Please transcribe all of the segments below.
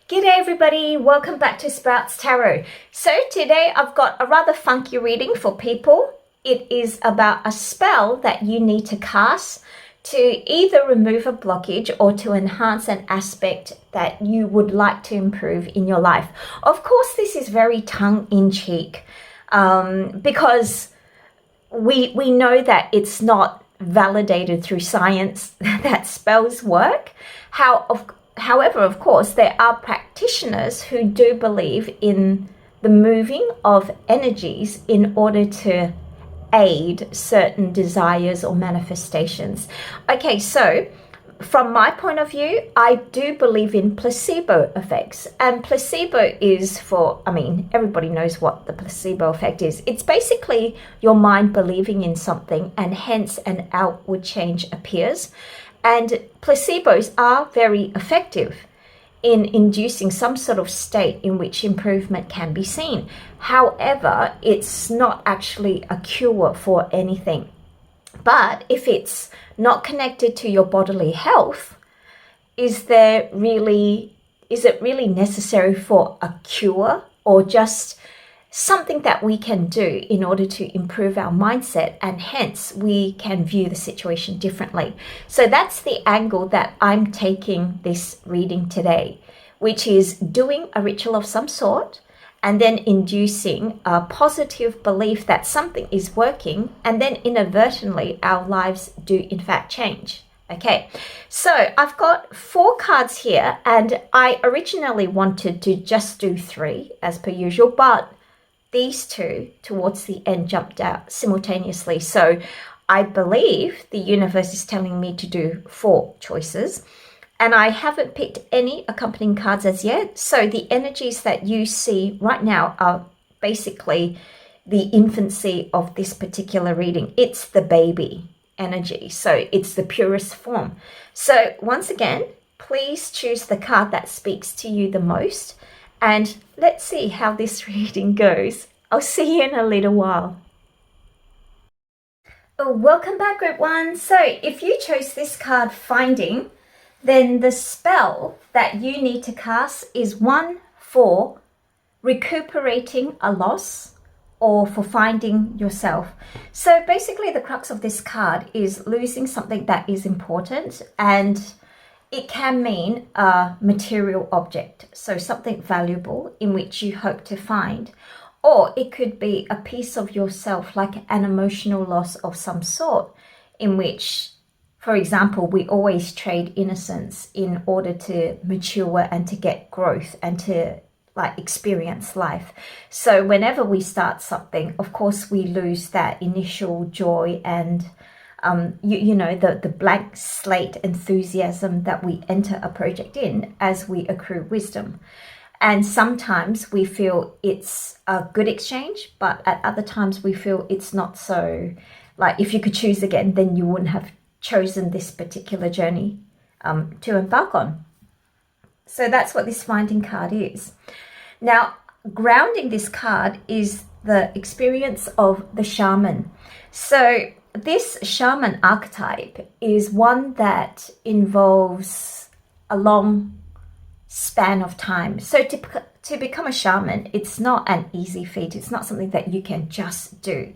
G'day everybody, welcome back to Sprouts Tarot. So today I've got a rather funky reading for people. It is about a spell that you need to cast to either remove a blockage or to enhance an aspect that you would like to improve in your life. Of course, this is very tongue-in-cheek because we know that it's not validated through science that spells work. However, of course, there are practitioners who do believe in the moving of energies in order to aid certain desires or manifestations. Okay, so from my point of view, I do believe in placebo effects. And placebo is everybody knows what the placebo effect is. It's basically your mind believing in something and hence an outward change appears. And placebos are very effective in inducing some sort of state in which improvement can be seen. However, it's not actually a cure for anything. But if it's not connected to your bodily health, is it really necessary for a cure or just something that we can do in order to improve our mindset, and hence we can view the situation differently? So that's the angle that I'm taking this reading today, which is doing a ritual of some sort and then inducing a positive belief that something is working, and then inadvertently our lives do in fact change. Okay, so I've got 4 cards here, and I originally wanted to just do 3 as per usual, but these 2 towards the end jumped out simultaneously. So I believe the universe is telling me to do 4 choices, and I haven't picked any accompanying cards as yet. So the energies that you see right now are basically the infancy of this particular reading. It's the baby energy, so it's the purest form. So once again, please choose the card that speaks to you the most, and let's see how this reading goes. I'll see you in a little while. Welcome back, group 1. So if you chose this card, Finding, then the spell that you need to cast is 1 for recuperating a loss or for finding yourself. So basically the crux of this card is losing something that is important, and it can mean a material object, so something valuable in which you hope to find, or it could be a piece of yourself, like an emotional loss of some sort, in which, for example, we always trade innocence in order to mature and to get growth and to experience life. So whenever we start something, of course, we lose that initial joy and the blank slate enthusiasm that we enter a project in as we accrue wisdom. And sometimes we feel it's a good exchange, but at other times we feel it's not so. Like, if you could choose again, then you wouldn't have chosen this particular journey to embark on. So that's what this Finding card is. Now, grounding this card is the experience of the shaman. So this shaman archetype is one that involves a long span of time. So to become a shaman, it's not an easy feat. It's not something that you can just do.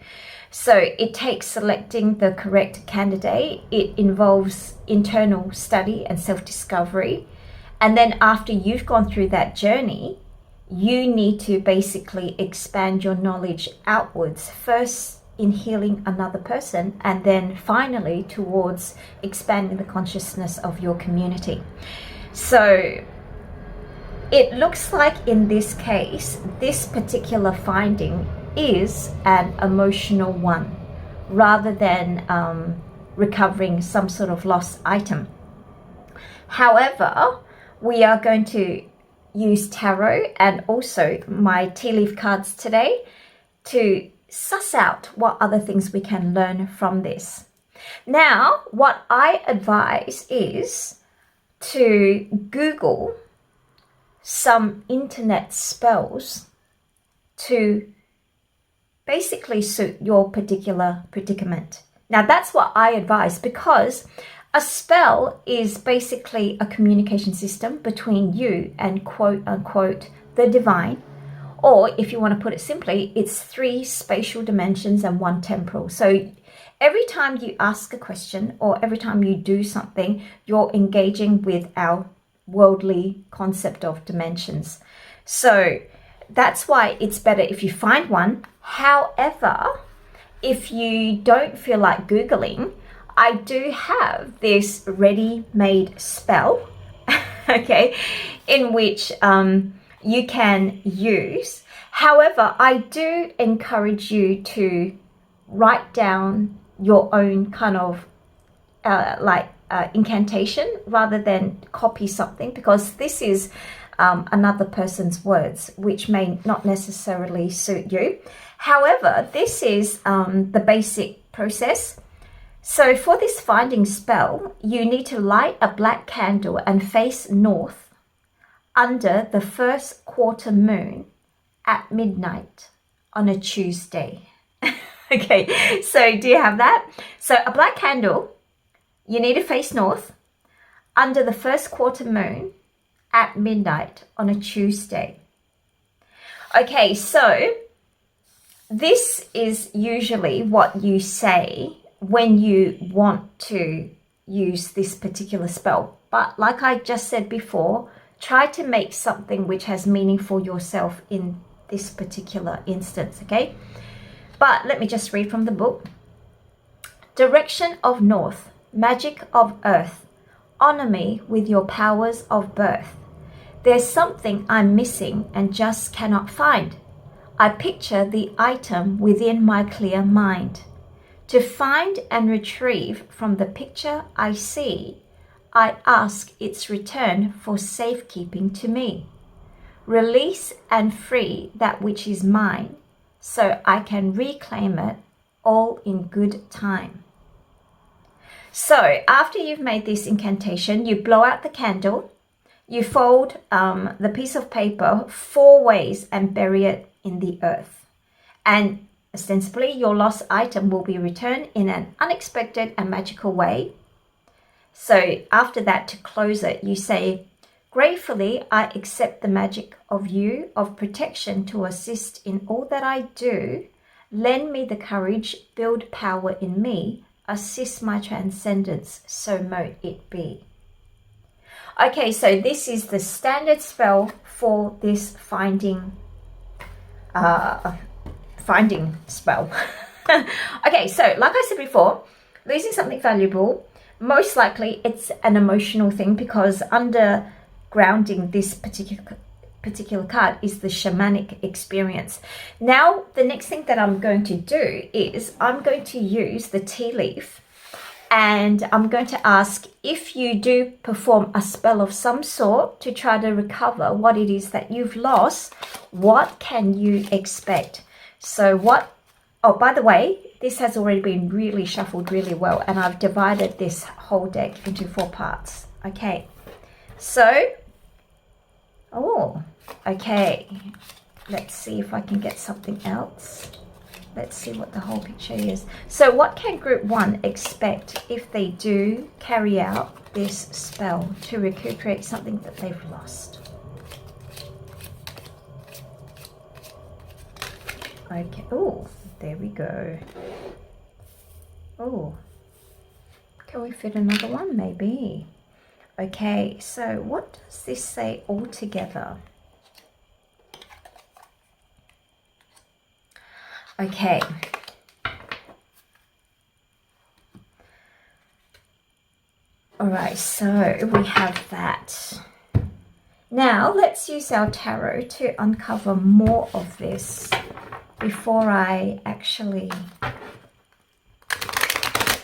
So it takes selecting the correct candidate. It involves internal study and self-discovery. And then after you've gone through that journey, you need to basically expand your knowledge outwards, first in healing another person, and then finally towards expanding the consciousness of your community. So it looks like in this case, this particular finding is an emotional one rather than recovering some sort of lost item. However, we are going to use tarot and also my tea leaf cards today to suss out what other things we can learn from this. Now, what I advise is to Google some internet spells to basically suit your particular predicament. Now, that's what I advise, because A spell is basically a communication system between you and quote unquote the divine. Or if you want to put it simply, it's 3 spatial dimensions and 1 temporal. So every time you ask a question or every time you do something, you're engaging with our worldly concept of dimensions. So that's why it's better if you find one. However, if you don't feel like Googling, I do have this ready-made spell, okay, in which you can use. However, I do encourage you to write down your own kind of incantation rather than copy something, because this is another person's words, which may not necessarily suit you. However, this is the basic process. So for this finding spell, you need to light a black candle and face north under the first quarter moon at midnight on a Tuesday. Okay, so do you have that? So a black candle, you need to face north under the first quarter moon at midnight on a Tuesday. Okay, so this is usually what you say when you want to use this particular spell. But like I just said before, try to make something which has meaning for yourself in this particular instance, okay? But let me just read from the book. Direction of north, magic of earth, honor me with your powers of birth. There's something I'm missing and just cannot find. I picture the item within my clear mind. To find and retrieve from the picture I see, I ask its return for safekeeping to me. Release and free that which is mine, so I can reclaim it all in good time. So after you've made this incantation, you blow out the candle, you fold the piece of paper 4 ways and bury it in the earth. And ostensibly, your lost item will be returned in an unexpected and magical way. So after that, to close it, you say, gratefully, I accept the magic of you, of protection to assist in all that I do. Lend me the courage, build power in me, assist my transcendence, so mote it be. Okay, so this is the standard spell for this finding spell. Okay, so like I said before, losing something valuable, most likely it's an emotional thing, because undergrounding this particular card is the shamanic experience. Now, the next thing that I'm going to do is I'm going to use the tea leaf, and I'm going to ask if you do perform a spell of some sort to try to recover what it is that you've lost, what can you expect? So oh, by the way, this has already been really shuffled really well, and I've divided this whole deck into 4 parts. Okay, so, oh, okay, let's see if I can get something else. Let's see what the whole picture is. So what can group 1 expect if they do carry out this spell to recuperate something that they've lost? Okay, oh, there we go. Oh, can we fit another one? Maybe. Okay, so what does this say altogether? Okay. All right, so we have that. Now let's use our tarot to uncover more of this before I actually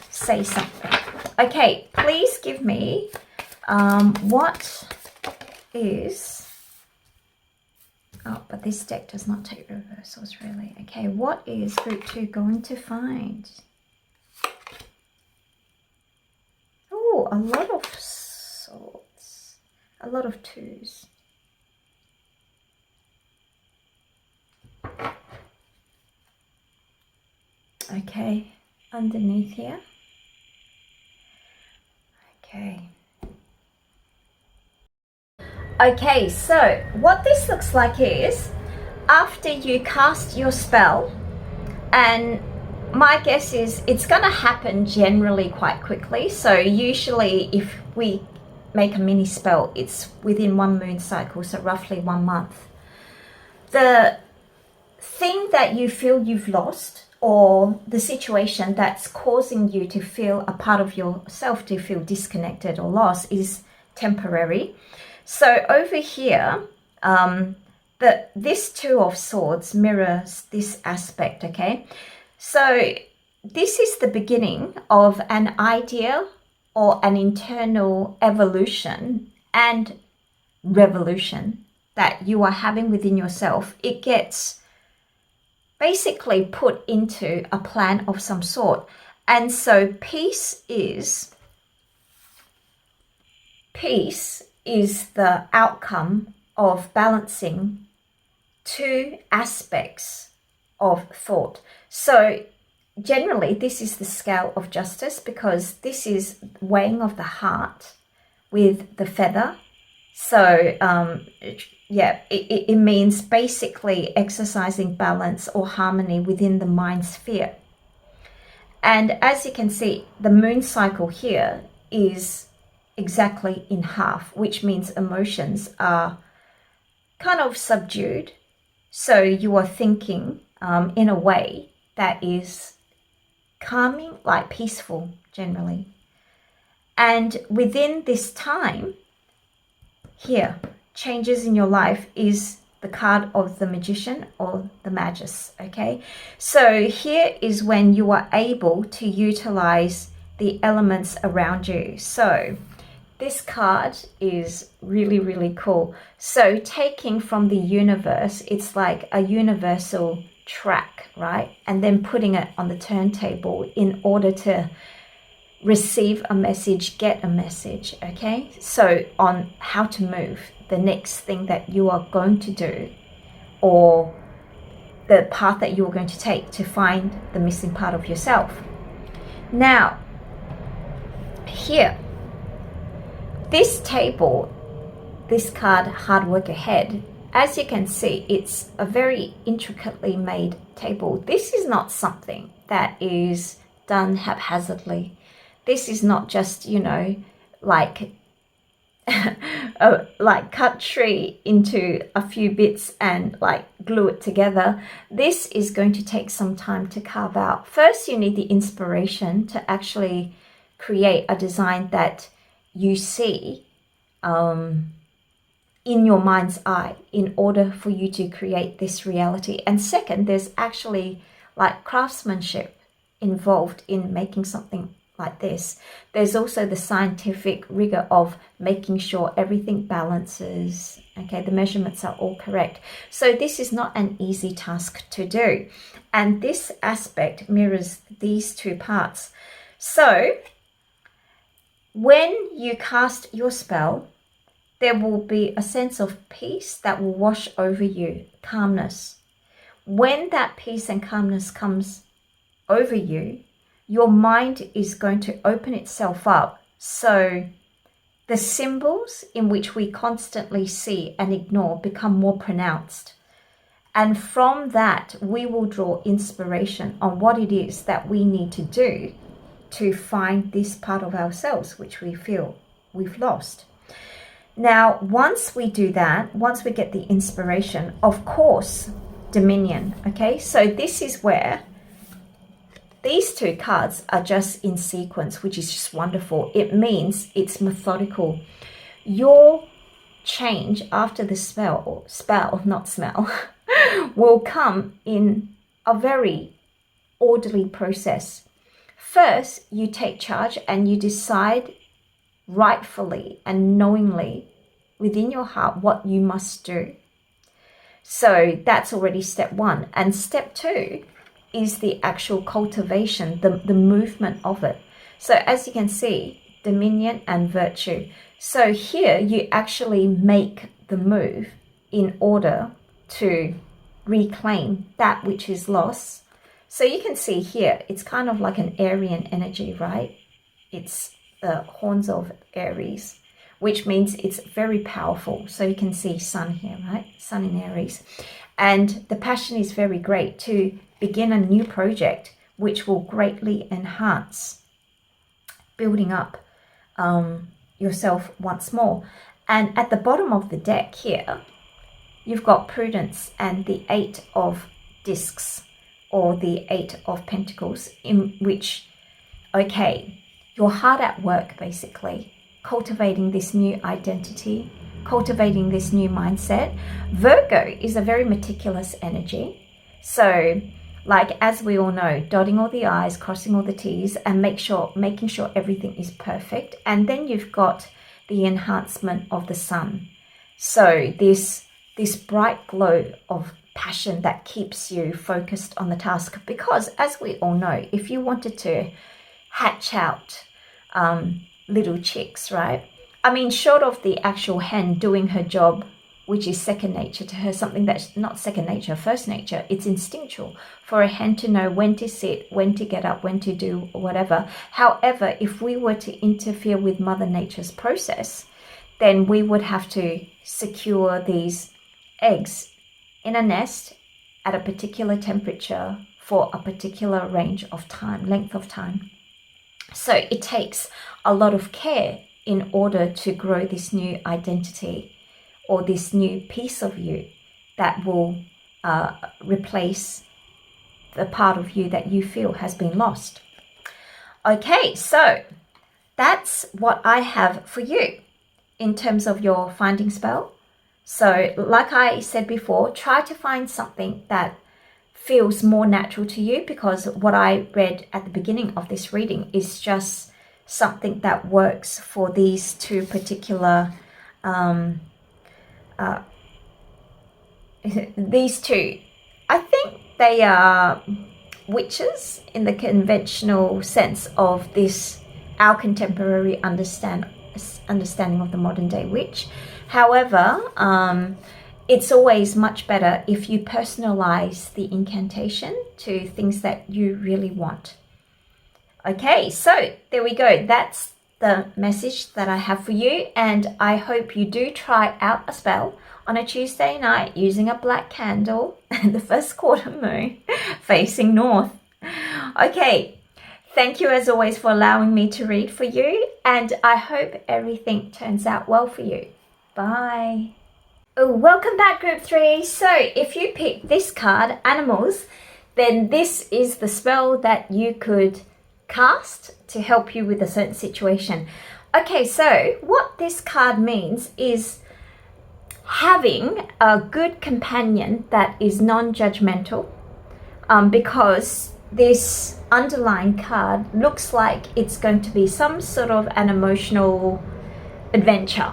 say something. Okay, please give me what is... Oh, but this deck does not take reversals, really. Okay, what is group 2 going to find? Oh, a lot of swords. A lot of 2s. Okay, underneath here. Okay, so what this looks like is after you cast your spell, and my guess is it's going to happen generally quite quickly. So usually if we make a mini spell, it's within one moon cycle, so roughly 1 month. The thing that you feel you've lost, or the situation that's causing you to feel a part of yourself to feel disconnected or lost, is temporary. So over here, this Two of Swords mirrors this aspect, okay? So this is the beginning of an idea or an internal evolution and revolution that you are having within yourself. It gets basically put into a plan of some sort. And so peace is the outcome of balancing two aspects of thought. So generally this is the scale of justice, because this is weighing of the heart with the feather. So it means basically exercising balance or harmony within the mind sphere. And as you can see, the moon cycle here is exactly in half, which means emotions are kind of subdued. So you are thinking in a way that is calming, like peaceful generally. And within this time here, changes in your life is the card of the Magician or the Magus, okay? So here is when you are able to utilize the elements around you. So this card is really, really cool. So taking from the universe, it's like a universal track, right? And then putting it on the turntable in order to receive a message, get a message, okay? So on how to move, the next thing that you are going to do, or the path that you're going to take to find the missing part of yourself. Now, here, this table, this card, Hard Work Ahead, as you can see, it's a very intricately made table. This is not something that is done haphazardly. This is not just, you know, like like cut tree into a few bits and like glue it together. This is going to take some time to carve out. First, you need the inspiration to actually create a design that you see in your mind's eye in order for you to create this reality. And second, there's actually like craftsmanship involved in making something like this. There's also the scientific rigor of making sure everything balances, okay, the measurements are all correct. So this is not an easy task to do, and this aspect mirrors these two parts. So when you cast your spell, there will be a sense of peace that will wash over you, calmness. When that peace and calmness comes over you, your mind is going to open itself up. So the symbols in which we constantly see and ignore become more pronounced. And from that, we will draw inspiration on what it is that we need to do to find this part of ourselves which we feel we've lost. Now, once we do that, once we get the inspiration, of course, dominion, okay? So this is where these two cards are just in sequence, which is just wonderful. It means it's methodical. Your change after the spell, not smell, will come in a very orderly process. First, you take charge and you decide rightfully and knowingly within your heart what you must do. So that's already step one. And step two is the actual cultivation, the movement of it. So as you can see, dominion and virtue. So here you actually make the move in order to reclaim that which is lost. So you can see here, it's kind of like an Aryan energy, right? It's the horns of Aries, which means it's very powerful. So you can see Sun here, right? Sun in Aries. And the passion is very great to begin a new project, which will greatly enhance building up yourself once more. And at the bottom of the deck here, you've got Prudence and the 8 of Discs, or the 8 of Pentacles, in which, okay, you're hard at work basically, cultivating this new identity, cultivating this new mindset. Virgo is a very meticulous energy. So, like, as we all know, dotting all the I's, crossing all the T's, and making sure everything is perfect. And then you've got the enhancement of the sun. So this bright glow of passion that keeps you focused on the task. Because as we all know, if you wanted to hatch out little chicks, right? I mean, short of the actual hen doing her job, which is second nature to her, something that's not second nature, first nature, it's instinctual for a hen to know when to sit, when to get up, when to do whatever. However, if we were to interfere with Mother Nature's process, then we would have to secure these eggs in a nest at a particular temperature for a particular range of time, length of time. So it takes a lot of care in order to grow this new identity or this new piece of you that will replace the part of you that you feel has been lost. Okay, so that's what I have for you in terms of your finding spell. So like I said before, try to find something that feels more natural to you, because what I read at the beginning of this reading is just something that works for these two particular these two. I think they are witches in the conventional sense of this, our contemporary understanding of the modern day witch. However, it's always much better if you personalize the incantation to things that you really want. Okay, so there we go. That's the message that I have for you, and I hope you do try out a spell on a Tuesday night using a black candle and the first quarter moon facing north. Okay, thank you as always for allowing me to read for you, and I hope everything turns out well for you. Bye. Oh, welcome back, Group 3. So if you pick this card, Animals, then this is the spell that you could cast to help you with a certain situation. Okay, so what this card means is having a good companion that is non-judgmental, because this underlying card looks like it's going to be some sort of an emotional adventure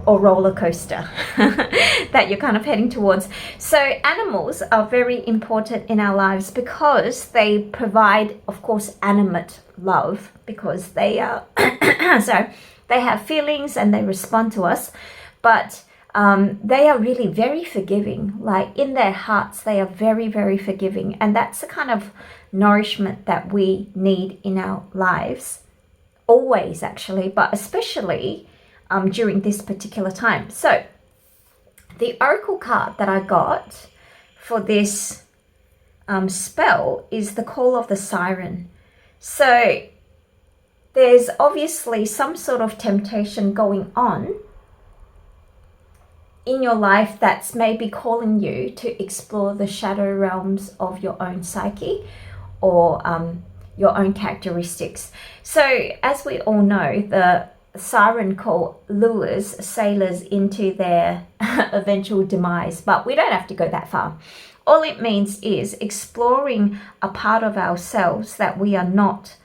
or roller coaster that you're kind of heading towards. So animals are very important in our lives because they provide, of course, animate love, because they are so they have feelings and they respond to us, but they are really very forgiving. Like in their hearts, they are very, very forgiving, and that's the kind of nourishment that we need in our lives, always actually, but especially during this particular time. So the oracle card that I got for this spell is the Call of the Siren. So there's obviously some sort of temptation going on in your life that's maybe calling you to explore the shadow realms of your own psyche or your own characteristics. So as we all know, the siren call lures sailors into their eventual demise, but we don't have to go that far. All it means is exploring a part of ourselves that we are not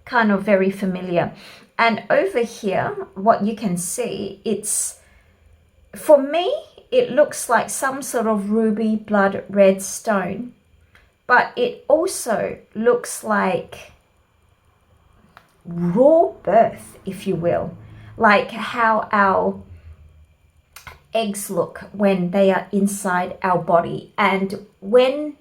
kind of very familiar. And over here, what you can see, it's, for me, it looks like some sort of ruby blood red stone, but it also looks like raw birth, if you will, like how our eggs look when they are inside our body. And when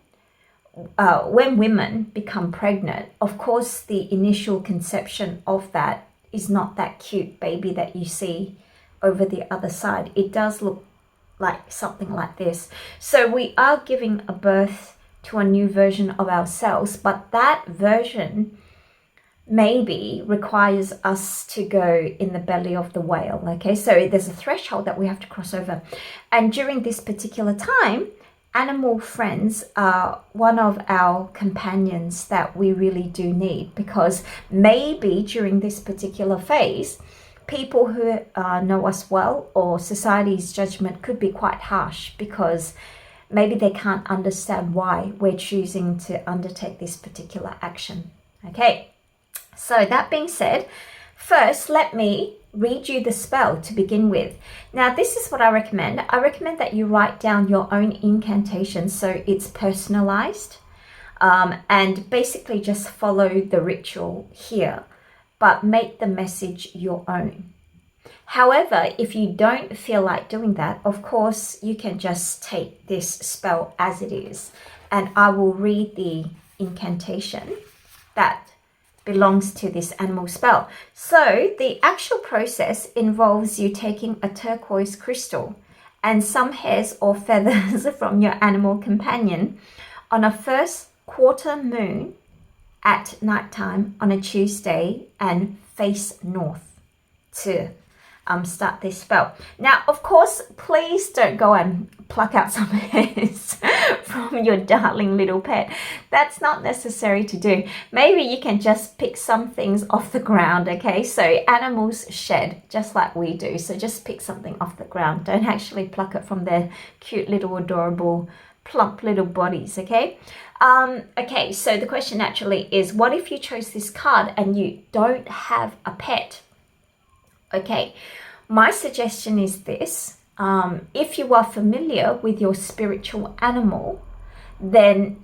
women become pregnant, of course, the initial conception of that is not that cute baby that you see over the other side. It does look like something like this. So we are giving a birth to a new version of ourselves, but that version maybe requires us to go in the belly of the whale. Okay, so there's a threshold that we have to cross over. And during this particular time, animal friends are one of our companions that we really do need, because maybe during this particular phase, people who know us well, or society's judgment could be quite harsh, because maybe they can't understand why we're choosing to undertake this particular action. Okay, so that being said, first let me read you the spell to begin with. Now, this is what I recommend. I recommend that you write down your own incantation so it's personalized, and basically just follow the ritual here, but make the message your own. However, if you don't feel like doing that, of course, you can just take this spell as it is, and I will read the incantation that belongs to this animal spell. So the actual process involves you taking a turquoise crystal and some hairs or feathers from your animal companion on a first quarter moon at nighttime on a Tuesday, and face north to start this spell. Now, of course, please don't go and pluck out some hairs from your darling little pet. That's not necessary to do. Maybe you can just pick some things off the ground, okay? So animals shed just like we do. So just pick something off the ground. Don't actually pluck it from their cute little adorable plump little bodies, okay? Okay, so the question naturally is, what if you chose this card and you don't have a pet? Okay, my suggestion is this. If you are familiar with your spiritual animal, then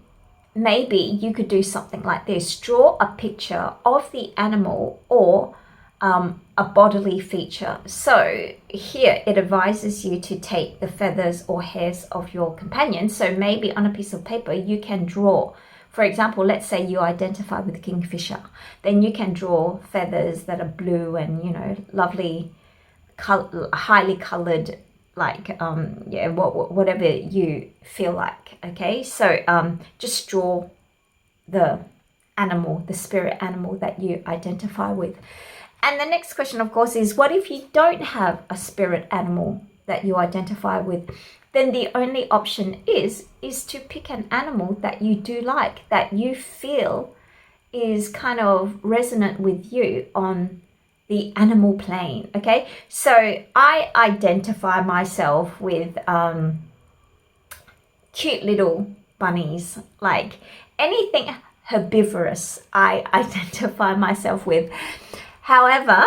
maybe you could do something like this. Draw a picture of the animal or a bodily feature. So here it advises you to take the feathers or hairs of your companion. So maybe on a piece of paper you can draw, for example, let's say you identify with the kingfisher, then you can draw feathers that are blue and, you know, lovely, highly colored, like yeah, whatever you feel like. Okay, so just draw the animal, the spirit animal that you identify with. And the next question, of course, is what if you don't have a spirit animal that you identify with? Then the only option is to pick an animal that you do like, that you feel is kind of resonant with you on the animal plane. Okay, so I identify myself with cute little bunnies, like anything herbivorous I identify myself with. However,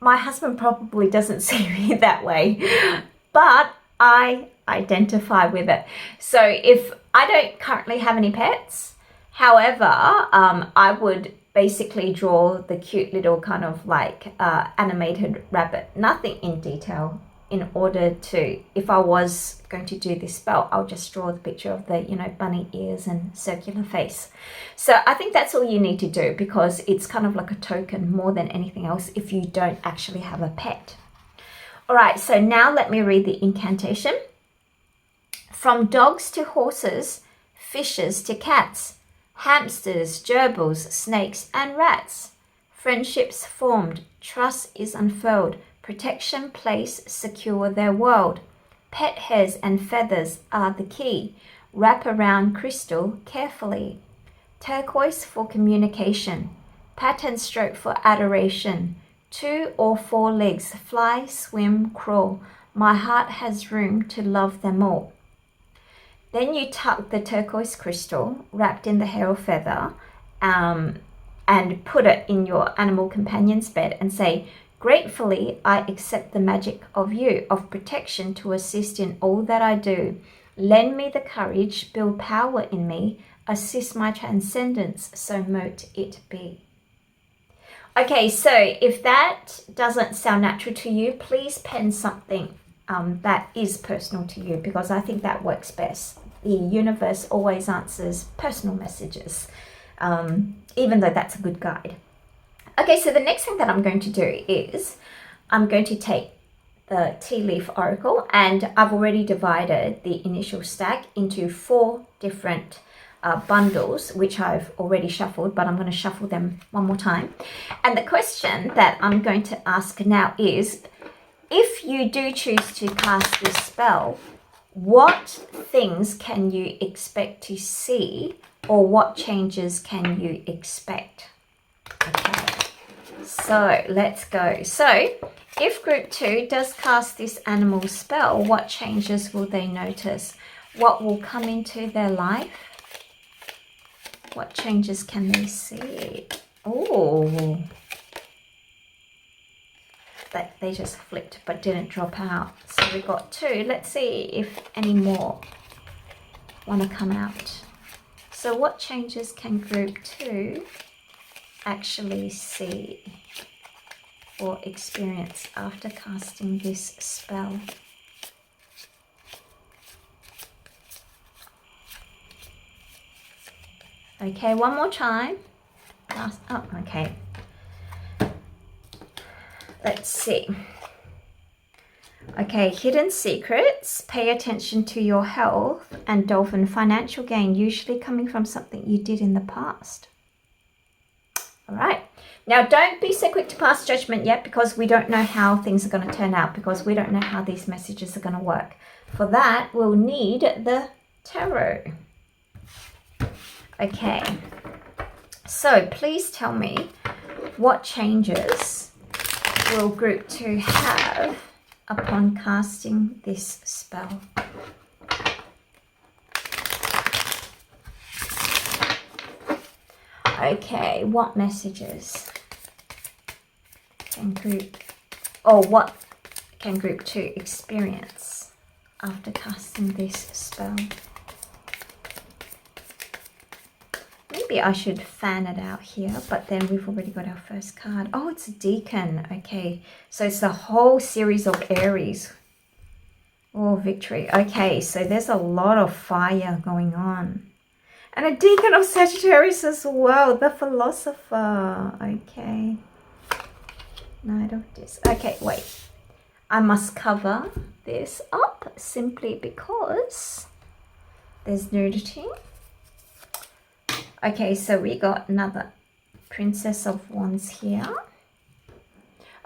my husband probably doesn't see me that way, but I identify with it. So if I don't currently have any pets, however, I would basically draw the cute little kind of like animated rabbit, nothing in detail, in order to, if I was going to do this spell, I'll just draw the picture of the, you know, bunny ears and circular face. So I think that's all you need to do, because it's kind of like a token more than anything else if you don't actually have a pet. All right, so now let me read the incantation. From dogs to horses, fishes to cats, hamsters, gerbils, snakes and rats, friendships formed, trust is unfurled, protection place secure their world. Pet hairs and feathers are the key. Wrap around crystal carefully. Turquoise for communication. Pattern stroke for adoration. 2 or 4 legs, fly, swim, crawl. My heart has room to love them all. Then you tuck the turquoise crystal wrapped in the hair or feather and put it in your animal companion's bed and say, gratefully, I accept the magic of you, of protection to assist in all that I do. Lend me the courage, build power in me, assist my transcendence, so mote it be. Okay, so if that doesn't sound natural to you, please pen something that is personal to you, because I think that works best. The universe always answers personal messages, even though that's a good guide. Okay, so the next thing that I'm going to do is I'm going to take the tea leaf oracle, and I've already divided the initial stack into 4 different bundles, which I've already shuffled, but I'm going to shuffle them one more time. And the question that I'm going to ask now is, if you do choose to cast this spell, what things can you expect to see, or what changes can you expect? Okay, so let's go. So if group 2 does cast this animal spell, what changes will they notice? What will come into their life? What changes can they see? Oh, that they just flipped but didn't drop out. So we got 2. Let's see if any more want to come out. So what changes can group 2 actually see or experience after casting this spell? Okay, one more time. Oh, okay. Let's see. Okay, hidden secrets. Pay attention to your health. And dolphin, financial gain, usually coming from something you did in the past. All right. Now, don't be so quick to pass judgment yet, because we don't know how things are going to turn out, because we don't know how these messages are going to work. For that, we'll need the tarot. Okay. So please tell me, what changes will group 2 have upon casting this spell? Okay, what messages can what can group 2 experience after casting this spell? Maybe I should fan it out here, but then we've already got our first card. Oh, it's a deacon. Okay, so it's the whole series of Aries. Oh, victory. Okay, so there's a lot of fire going on. And a deacon of Sagittarius as well, the philosopher. Okay. Knight of this. Okay, wait. I must cover this up simply because there's nudity. Okay, so we got another Princess of Wands here.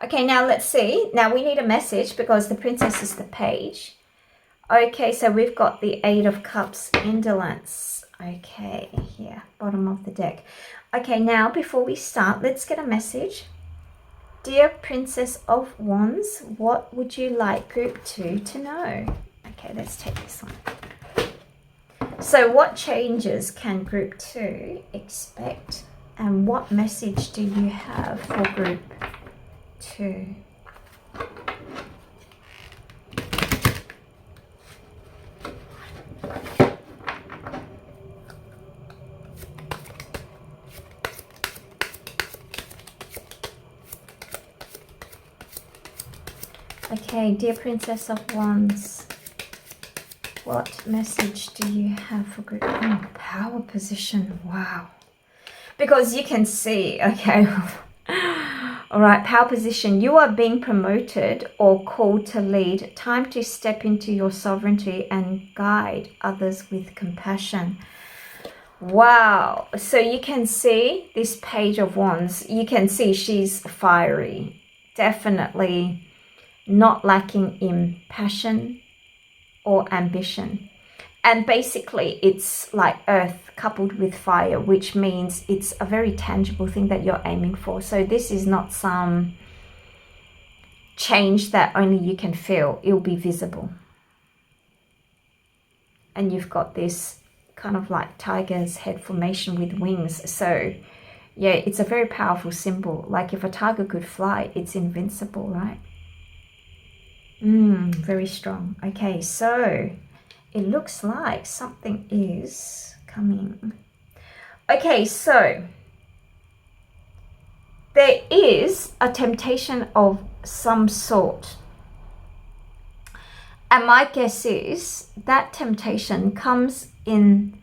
Okay, now let's see. Now we need a message because the princess is the page. Okay, so we've got the 8 of Cups, indolence. Okay, here, bottom of the deck. Okay, now before we start, let's get a message. Dear Princess of Wands, what would you like group 2 to know? Okay, let's take this one. So what changes can group 2 expect, and what message do you have for group 2? Okay, dear Princess of Wands, what message do you have for group? Oh, power position. Wow. Because you can see, okay. All right, power position. You are being promoted or called to lead. Time to step into your sovereignty and guide others with compassion. Wow. So you can see this Page of Wands. You can see she's fiery. Definitely not lacking in passion or ambition. And basically it's like earth coupled with fire, which means it's a very tangible thing that you're aiming for. So this is not some change that only you can feel. It'll be visible. And you've got this kind of like tiger's head formation with wings. So yeah, it's a very powerful symbol. Like if a tiger could fly, it's invincible, right? Very strong. Okay, so it looks like something is coming. Okay, so there is a temptation of some sort. And my guess is that temptation comes in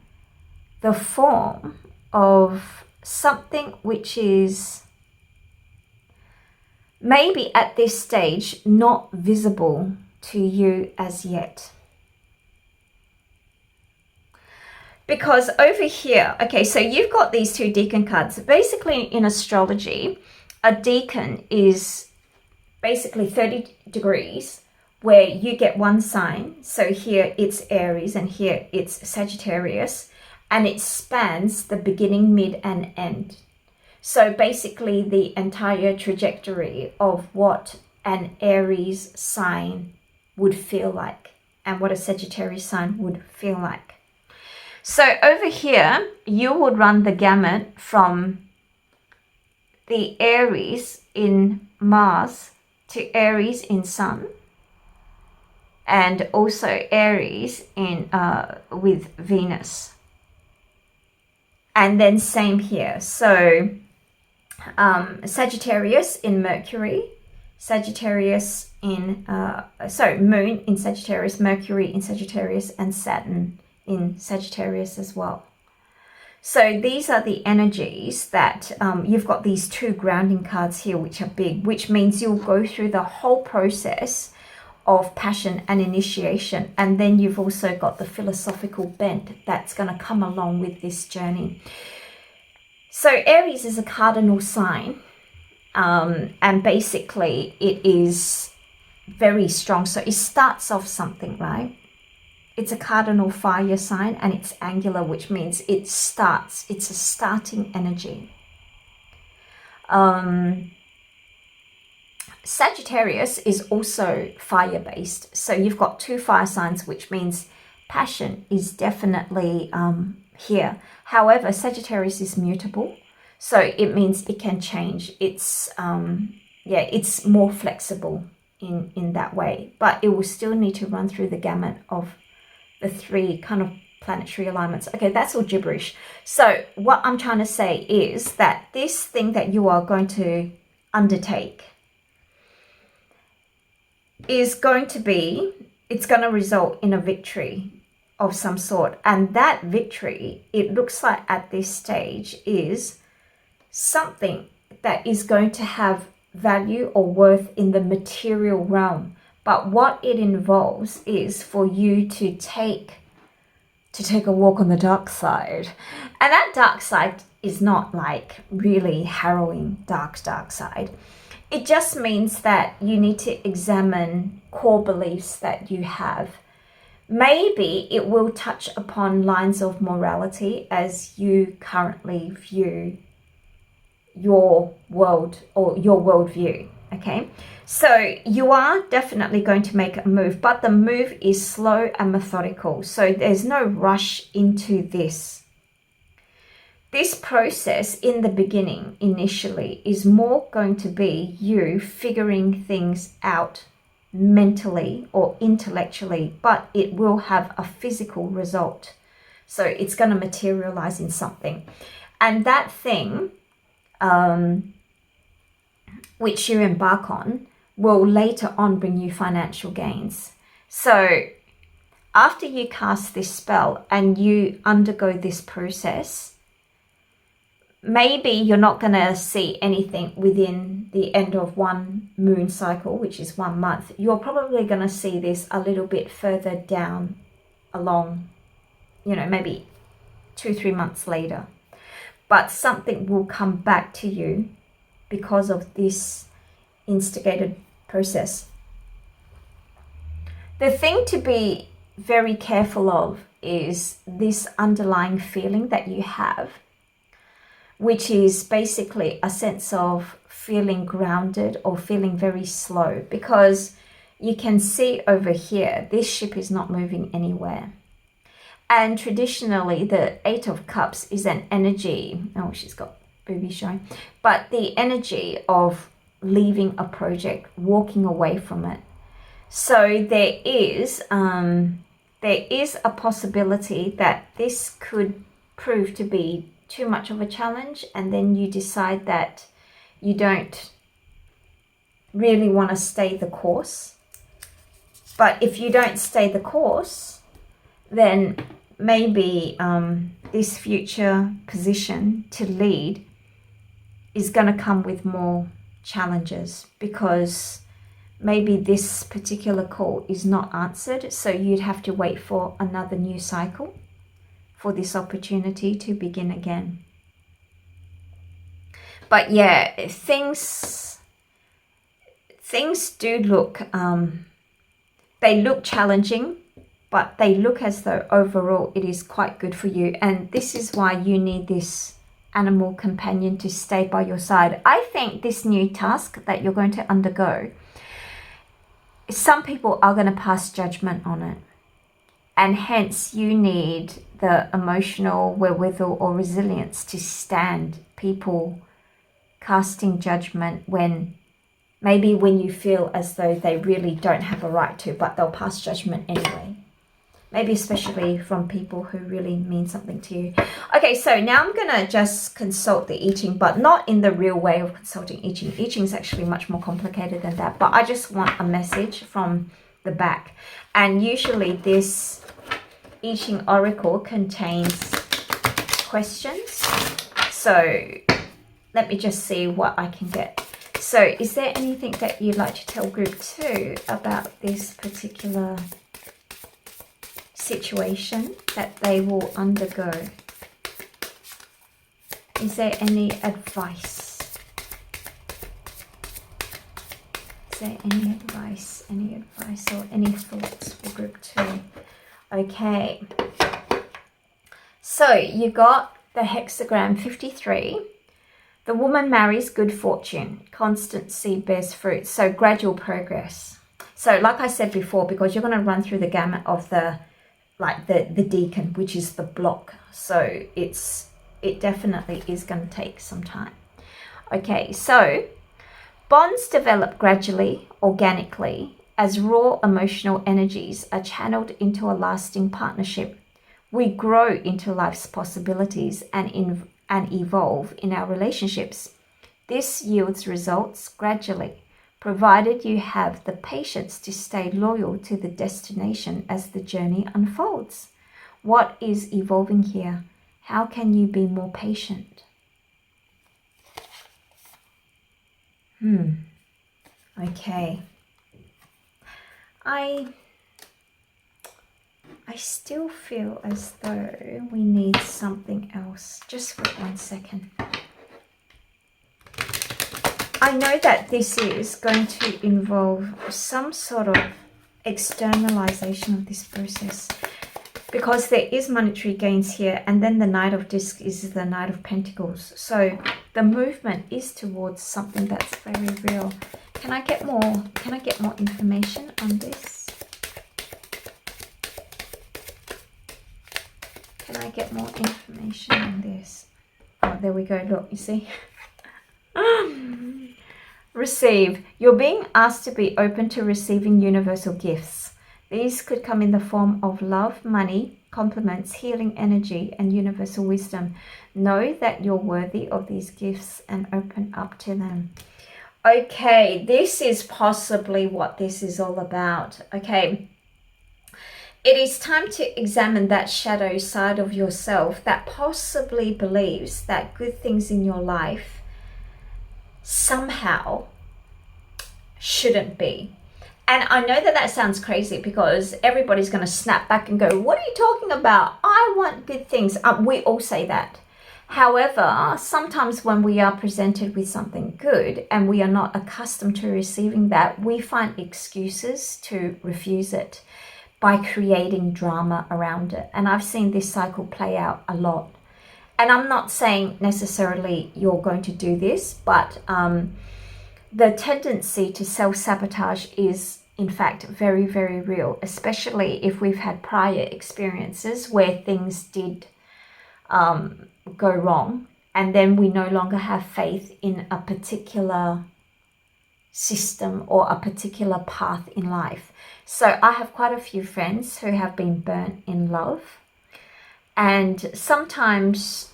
the form of something which is maybe at this stage not visible to you as yet. Because over here, okay, so you've got these two deacon cards. Basically in astrology, a deacon is basically 30 degrees where you get one sign. So here it's Aries and here it's Sagittarius, and it spans the beginning, mid and end. So basically the entire trajectory of what an Aries sign would feel like and what a Sagittarius sign would feel like. So over here, you would run the gamut from the Aries in Mars to Aries in Sun, and also Aries in with Venus. And then same here. So Sagittarius in Mercury, Sagittarius in Moon in Sagittarius, Mercury in Sagittarius, and Saturn in Sagittarius as well. So these are the energies that you've got these two grounding cards here, which are big, which means you'll go through the whole process of passion and initiation. And then you've also got the philosophical bent that's going to come along with this journey. So Aries is a cardinal sign, and basically it is very strong. So it starts off something, right? It's a cardinal fire sign and it's angular, which means it starts. It's a starting energy. Sagittarius is also fire-based. So you've got two fire signs, which means passion is definitely here. However, Sagittarius is mutable. So it means it can change. It's, it's more flexible in that way. But it will still need to run through the gamut of the three kind of planetary alignments. Okay, that's all gibberish. So what I'm trying to say is that this thing that you are going to undertake is going to be, it's going to result in a victory of some sort. And that victory, it looks like at this stage, is something that is going to have value or worth in the material realm. But what it involves is for you to take a walk on the dark side. And that dark side is not like really harrowing dark side. It just means that you need to examine core beliefs that you have. Maybe it will touch upon lines of morality as you currently view your world or your worldview. Okay, so you are definitely going to make a move, but the move is slow and methodical. So there's no rush into this. This process in the beginning, initially, is more going to be you figuring things out mentally or intellectually, but it will have a physical result. So it's going to materialize in something. And that thing, which you embark on, will later on bring you financial gains. So after you cast this spell and you undergo this process, maybe you're not going to see anything within the end of one moon cycle, which is 1 month. You're probably going to see this a little bit further down along, maybe 2-3 months later. But something will come back to you because of this instigated process. The thing to be very careful of is this underlying feeling that you have, which is basically a sense of feeling grounded or feeling very slow, because you can see over here, this ship is not moving anywhere. And traditionally, the Eight of Cups is an energy, oh, she's got boobies showing, but the energy of leaving a project, walking away from it. So there is a possibility that this could prove to be too much of a challenge, and then you decide that you don't really want to stay the course. But if you don't stay the course, then maybe this future position to lead is going to come with more challenges, because maybe this particular call is not answered, so you'd have to wait for another new cycle for this opportunity to begin again. But yeah, things do look, they look challenging, but they look as though overall it is quite good for you. And this is why you need this animal companion to stay by your side. I think this new task that you're going to undergo, some people are going to pass judgment on it. And hence you need the emotional wherewithal or resilience to stand people casting judgment when you feel as though they really don't have a right to, but they'll pass judgment anyway. Maybe especially from people who really mean something to you. Okay, so now I'm going to just consult the I Ching, but not in the real way of consulting I Ching. I Ching is actually much more complicated than that, but I just want a message from the back. And usually this I Ching oracle contains questions. So let me just see what I can get. So is there anything that you'd like to tell group 2 about this particular situation that they will undergo? Is there any advice? Is there any advice or any thoughts for group 2? Okay. So you got the hexagram 53. The woman marries good fortune. Constancy bears fruit. So gradual progress. So like I said before, because you're going to run through the gamut of the deacon, which is the block. So it definitely is going to take some time. Okay, so bonds develop gradually, organically, as raw emotional energies are channeled into a lasting partnership. We grow into life's possibilities and evolve in our relationships. This yields results gradually, provided you have the patience to stay loyal to the destination as the journey unfolds. What is evolving here? How can you be more patient? Okay. I still feel as though we need something else. Just for 1 second. I know that this is going to involve some sort of externalization of this process, because there is monetary gains here, and then the Knight of Discs is the Knight of Pentacles. So the movement is towards something that's very real. Can I get more information on this? Can I get more information on this? Oh, there we go. Look, you see? Receive. You're being asked to be open to receiving universal gifts. These could come in the form of love, money, compliments, healing energy, and universal wisdom. Know that you're worthy of these gifts and open up to them. Okay, this is possibly what this is all about. Okay. It is time to examine that shadow side of yourself that possibly believes that good things in your life somehow shouldn't be. And I know that sounds crazy, because everybody's going to snap back and go, what are you talking about? I want good things. We all say that. However, sometimes when we are presented with something good and we are not accustomed to receiving that, we find excuses to refuse it by creating drama around it. And I've seen this cycle play out a lot. And I'm not saying necessarily you're going to do this, but the tendency to self-sabotage is in fact very, very real, especially if we've had prior experiences where things did go wrong, and then we no longer have faith in a particular system or a particular path in life. So I have quite a few friends who have been burnt in love, and sometimes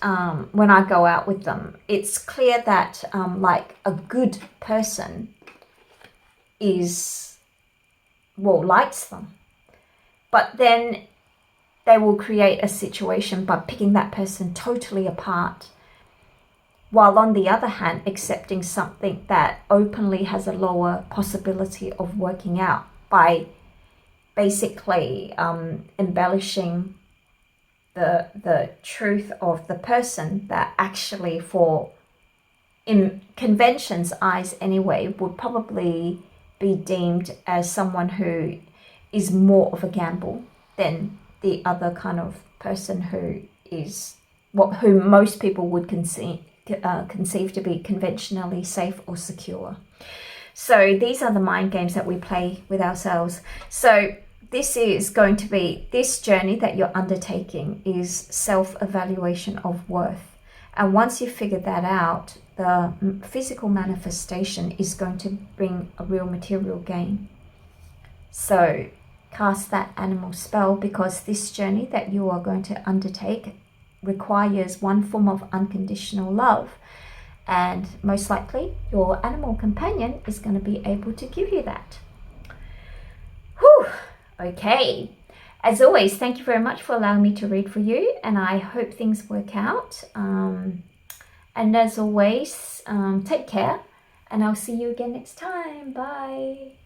when I go out with them, it's clear that like a good person likes them, but then they will create a situation by picking that person totally apart while on the other hand, accepting something that openly has a lower possibility of working out by basically embellishing the truth of the person that actually, for in convention's eyes anyway, would probably be deemed as someone who is more of a gamble than the other kind of person who is who most people would conceive to be conventionally safe or secure. So these are the mind games that we play with ourselves. So this is going to be, this journey that you're undertaking is self-evaluation of worth. And once you figure that out, the physical manifestation is going to bring a real material gain. So cast that animal spell, because this journey that you are going to undertake requires one form of unconditional love. And most likely your animal companion is going to be able to give you that. Whew. Okay. As always, thank you very much for allowing me to read for you, and I hope things work out. And as always, take care, and I'll see you again next time. Bye.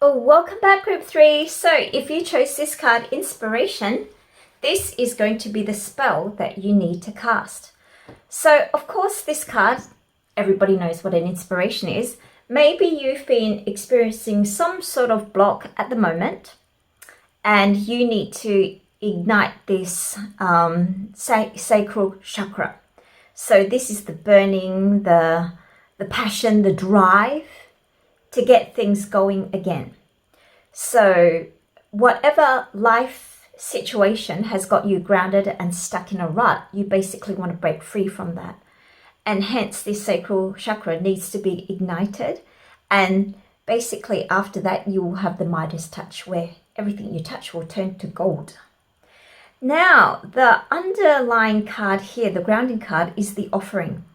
Oh, welcome back, group 3. So if you chose this card, Inspiration, this is going to be the spell that you need to cast. So of course, this card, everybody knows what an inspiration is. Maybe you've been experiencing some sort of block at the moment, and you need to ignite this sacral chakra. So this is the burning, the passion, the drive to get things going again. So whatever life situation has got you grounded and stuck in a rut, you basically want to break free from that. And hence this sacral chakra needs to be ignited. And basically after that, you will have the Midas touch, where everything you touch will turn to gold. Now, the underlying card here, the grounding card, is the offering.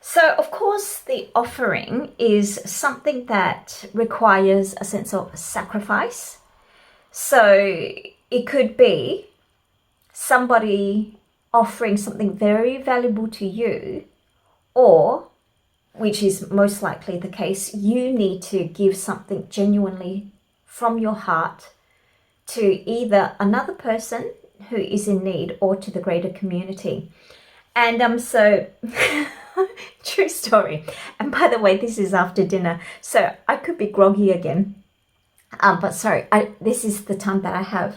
So, of course, the offering is something that requires a sense of sacrifice. So, it could be somebody offering something very valuable to you, or, which is most likely the case, you need to give something genuinely from your heart to either another person who is in need or to the greater community. And so true story. And by the way, this is after dinner, so I could be groggy again. But sorry, this is the time that I have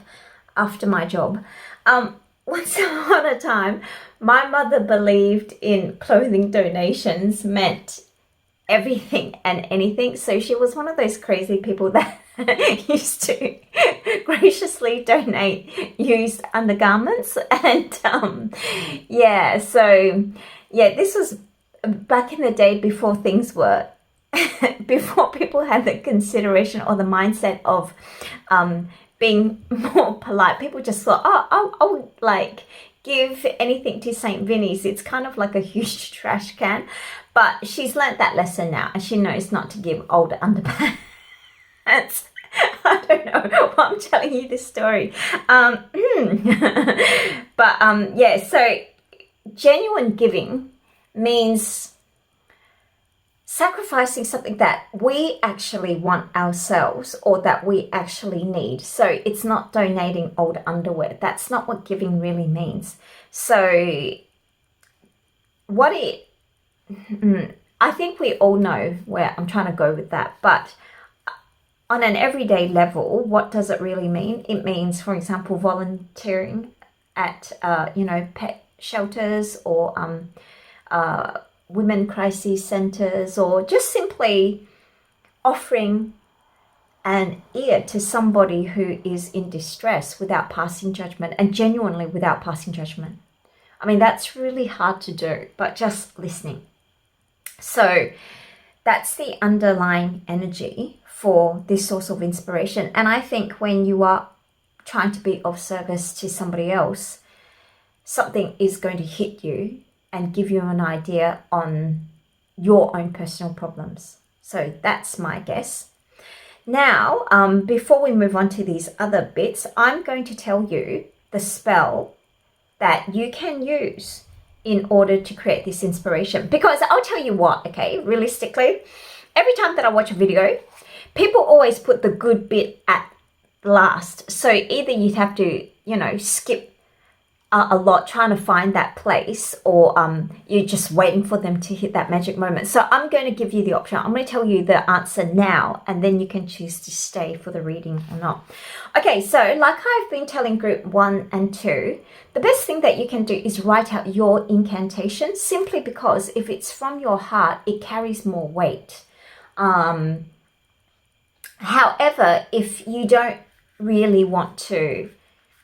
after my job. Once upon a time, my mother believed in clothing donations meant everything and anything. So she was one of those crazy people that used to graciously donate used undergarments. And yeah, so yeah, this was back in the day before things were before people had the consideration or the mindset of being more polite. People just thought, oh, I'll like give anything to St. Vinny's. It's kind of like a huge trash can. But she's learnt that lesson now, and she knows not to give old underpants. I don't know why I'm telling you this story. But yeah, so genuine giving means sacrificing something that we actually want ourselves or that we actually need. So it's not donating old underwear. That's not what giving really means. So what I think we all know where I'm trying to go with that, but on an everyday level, what does it really mean? It means, for example, volunteering at pet shelters or women crisis centers, or just simply offering an ear to somebody who is in distress without passing judgment, and genuinely without passing judgment. I mean, that's really hard to do, but just listening. So that's the underlying energy for this source of inspiration. And I think when you are trying to be of service to somebody else, something is going to hit you and give you an idea on your own personal problems. So that's my guess. Now, before we move on to these other bits, I'm going to tell you the spell that you can use in order to create this inspiration. Because I'll tell you what, okay, realistically, every time that I watch a video, people always put the good bit at last. So either you'd have to, you know, skip a lot trying to find that place, or you're just waiting for them to hit that magic moment. So I'm going to give you the option. I'm going to tell you the answer now, and then you can choose to stay for the reading or not. Okay, so like I've been telling group 1 and 2, the best thing that you can do is write out your incantation, simply because if it's from your heart, it carries more weight. However, if you don't really want to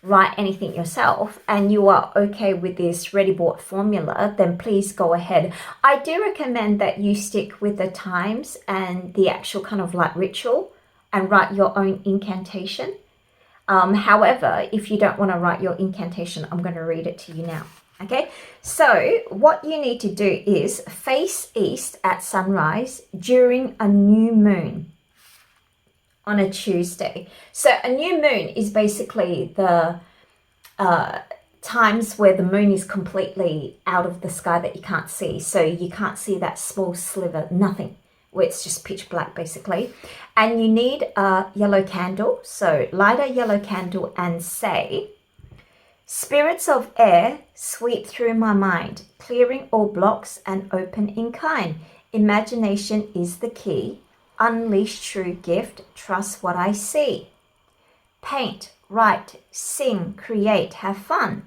write anything yourself and you are okay with this ready bought formula, then please go ahead. I do recommend that you stick with the times and the actual kind of like ritual and write your own incantation. However, if you don't want to write your incantation, I'm going to read it to you now. Okay, so what you need to do is face east at sunrise during a new moon on a Tuesday. So a new moon is basically the times where the moon is completely out of the sky that you can't see. So you can't see that small sliver, nothing, where it's just pitch black basically. And you need a yellow candle. So light a yellow candle and say, spirits of air sweep through my mind, clearing all blocks and open in kind. Imagination is the key. Unleash true gift, trust what I see. Paint, write, sing, create, have fun.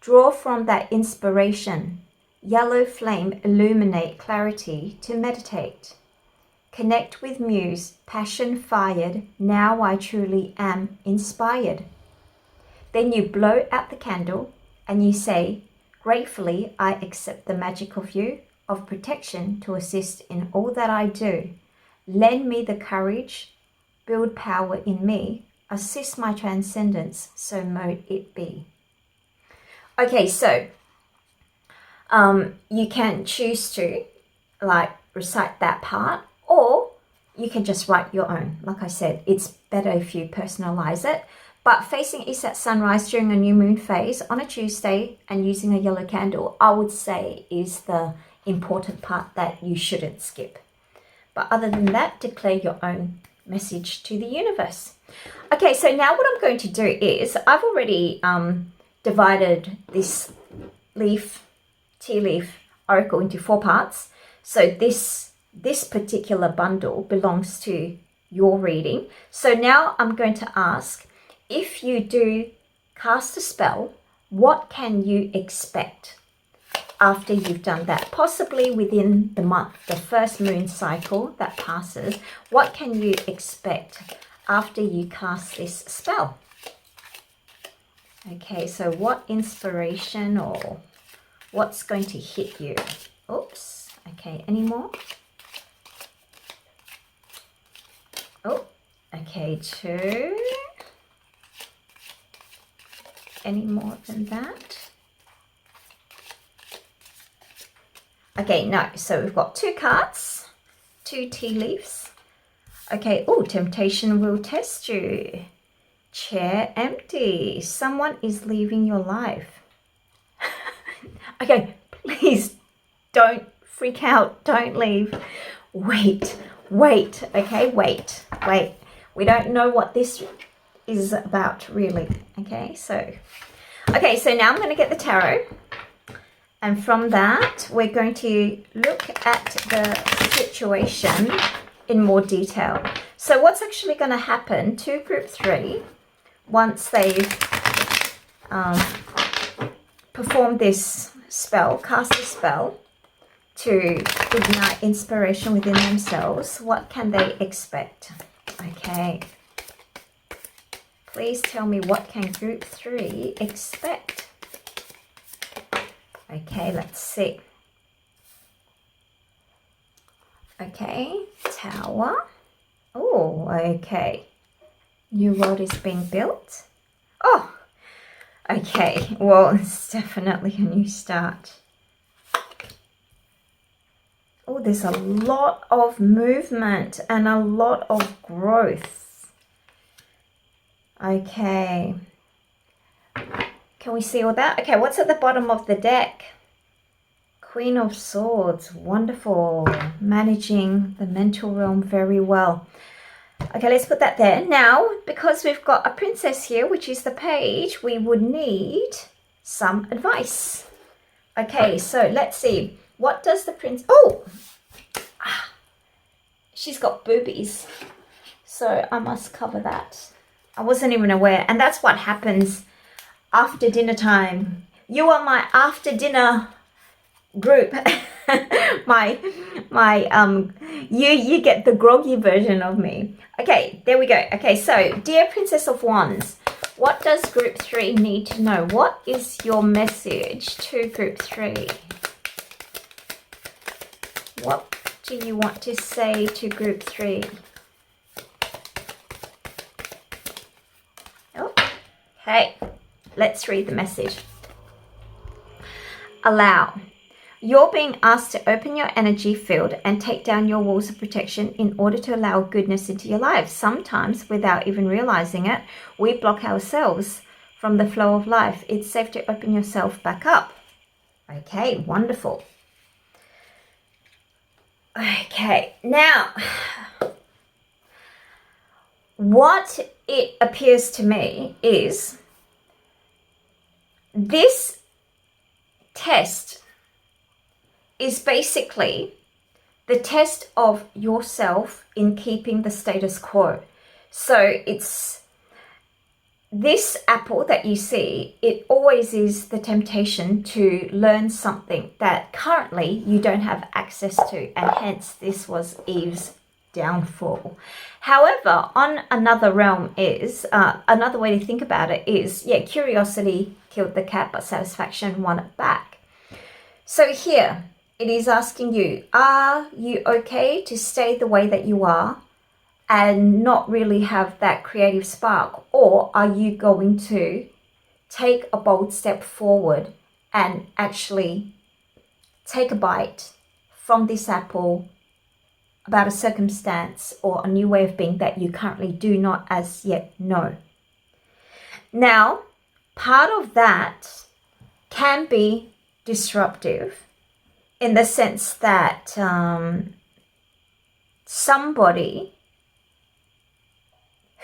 Draw from that inspiration. Yellow flame illuminate clarity to meditate. Connect with muse, passion fired, now I truly am inspired. Then you blow out the candle and you say, gratefully I accept the magic of you, of protection to assist in all that I do. Lend me the courage, build power in me, assist my transcendence, so mote it be. Okay, so you can choose to like recite that part, or you can just write your own. Like I said, it's better if you personalize it. But facing east at sunrise during a new moon phase on a Tuesday and using a yellow candle, I would say is the important part that you shouldn't skip. But other than that, declare your own message to the universe. Okay, so now what I'm going to do is I've already divided this tea leaf oracle into 4 parts. So this particular bundle belongs to your reading. So now I'm going to ask, if you do cast a spell, what can you expect after you've done that? Possibly within the month, the first moon cycle that passes, what can you expect after you cast this spell? Okay, so what inspiration or what's going to hit you? Oops, okay, any more? Oh, okay, 2. Any more than that? Okay, no, so we've got 2 cards, 2 tea leaves. Okay, oh, temptation will test you. Chair empty. Someone is leaving your life. Okay, please don't freak out. Don't leave. Wait, okay, wait. We don't know what this is about really. Okay, so now I'm going to get the tarot. And from that, we're going to look at the situation in more detail. So what's actually going to happen to group 3 once they've performed this spell, cast a spell to ignite inspiration within themselves? What can they expect? Okay. Please tell me, what can group 3 expect? Okay, let's see. Okay, Tower. Oh, okay. New world is being built. Oh, okay. Well, it's definitely a new start. Oh, there's a lot of movement and a lot of growth. Okay. Can we see all that? Okay, what's at the bottom of the deck? Queen of Swords. Wonderful. Managing the mental realm very well. Okay, let's put that there. Now, because we've got a princess here, which is the page, we would need some advice. Okay, so let's see. What does the prince... Oh! She's got boobies. So I must cover that. I wasn't even aware. And that's what happens after dinner time. You are my after dinner group. You get the groggy version of me. Okay, there we go. Okay, so dear Princess of Wands, what does group 3 need to know? What is your message to group 3? What do you want to say to group 3? Oh, okay, let's read the message. Allow. You're being asked to open your energy field and take down your walls of protection in order to allow goodness into your life. Sometimes, without even realizing it, we block ourselves from the flow of life. It's safe to open yourself back up. Okay, wonderful. Okay, now, what it appears to me is this test is basically the test of yourself in keeping the status quo. So it's this apple that you see, it always is the temptation to learn something that currently you don't have access to, and hence this was Eve's downfall. However, on another realm is, another way to think about it is, yeah, curiosity killed the cat, but satisfaction won it back. So here, it is asking you, are you okay to stay the way that you are and not really have that creative spark? Or are you going to take a bold step forward and actually take a bite from this apple about a circumstance or a new way of being that you currently do not as yet know? Now, part of that can be disruptive in the sense that somebody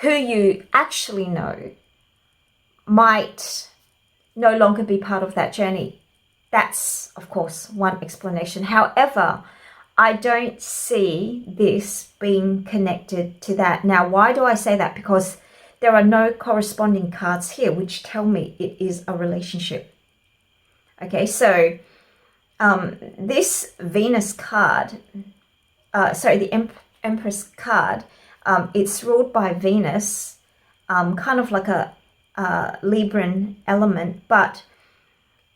who you actually know might no longer be part of that journey. That's, of course, one explanation. However, I don't see this being connected to that. Now, why do I say that? Because there are no corresponding cards here which tell me it is a relationship. Okay, so this Venus card, the Empress card, it's ruled by Venus, kind of like a Libran element, but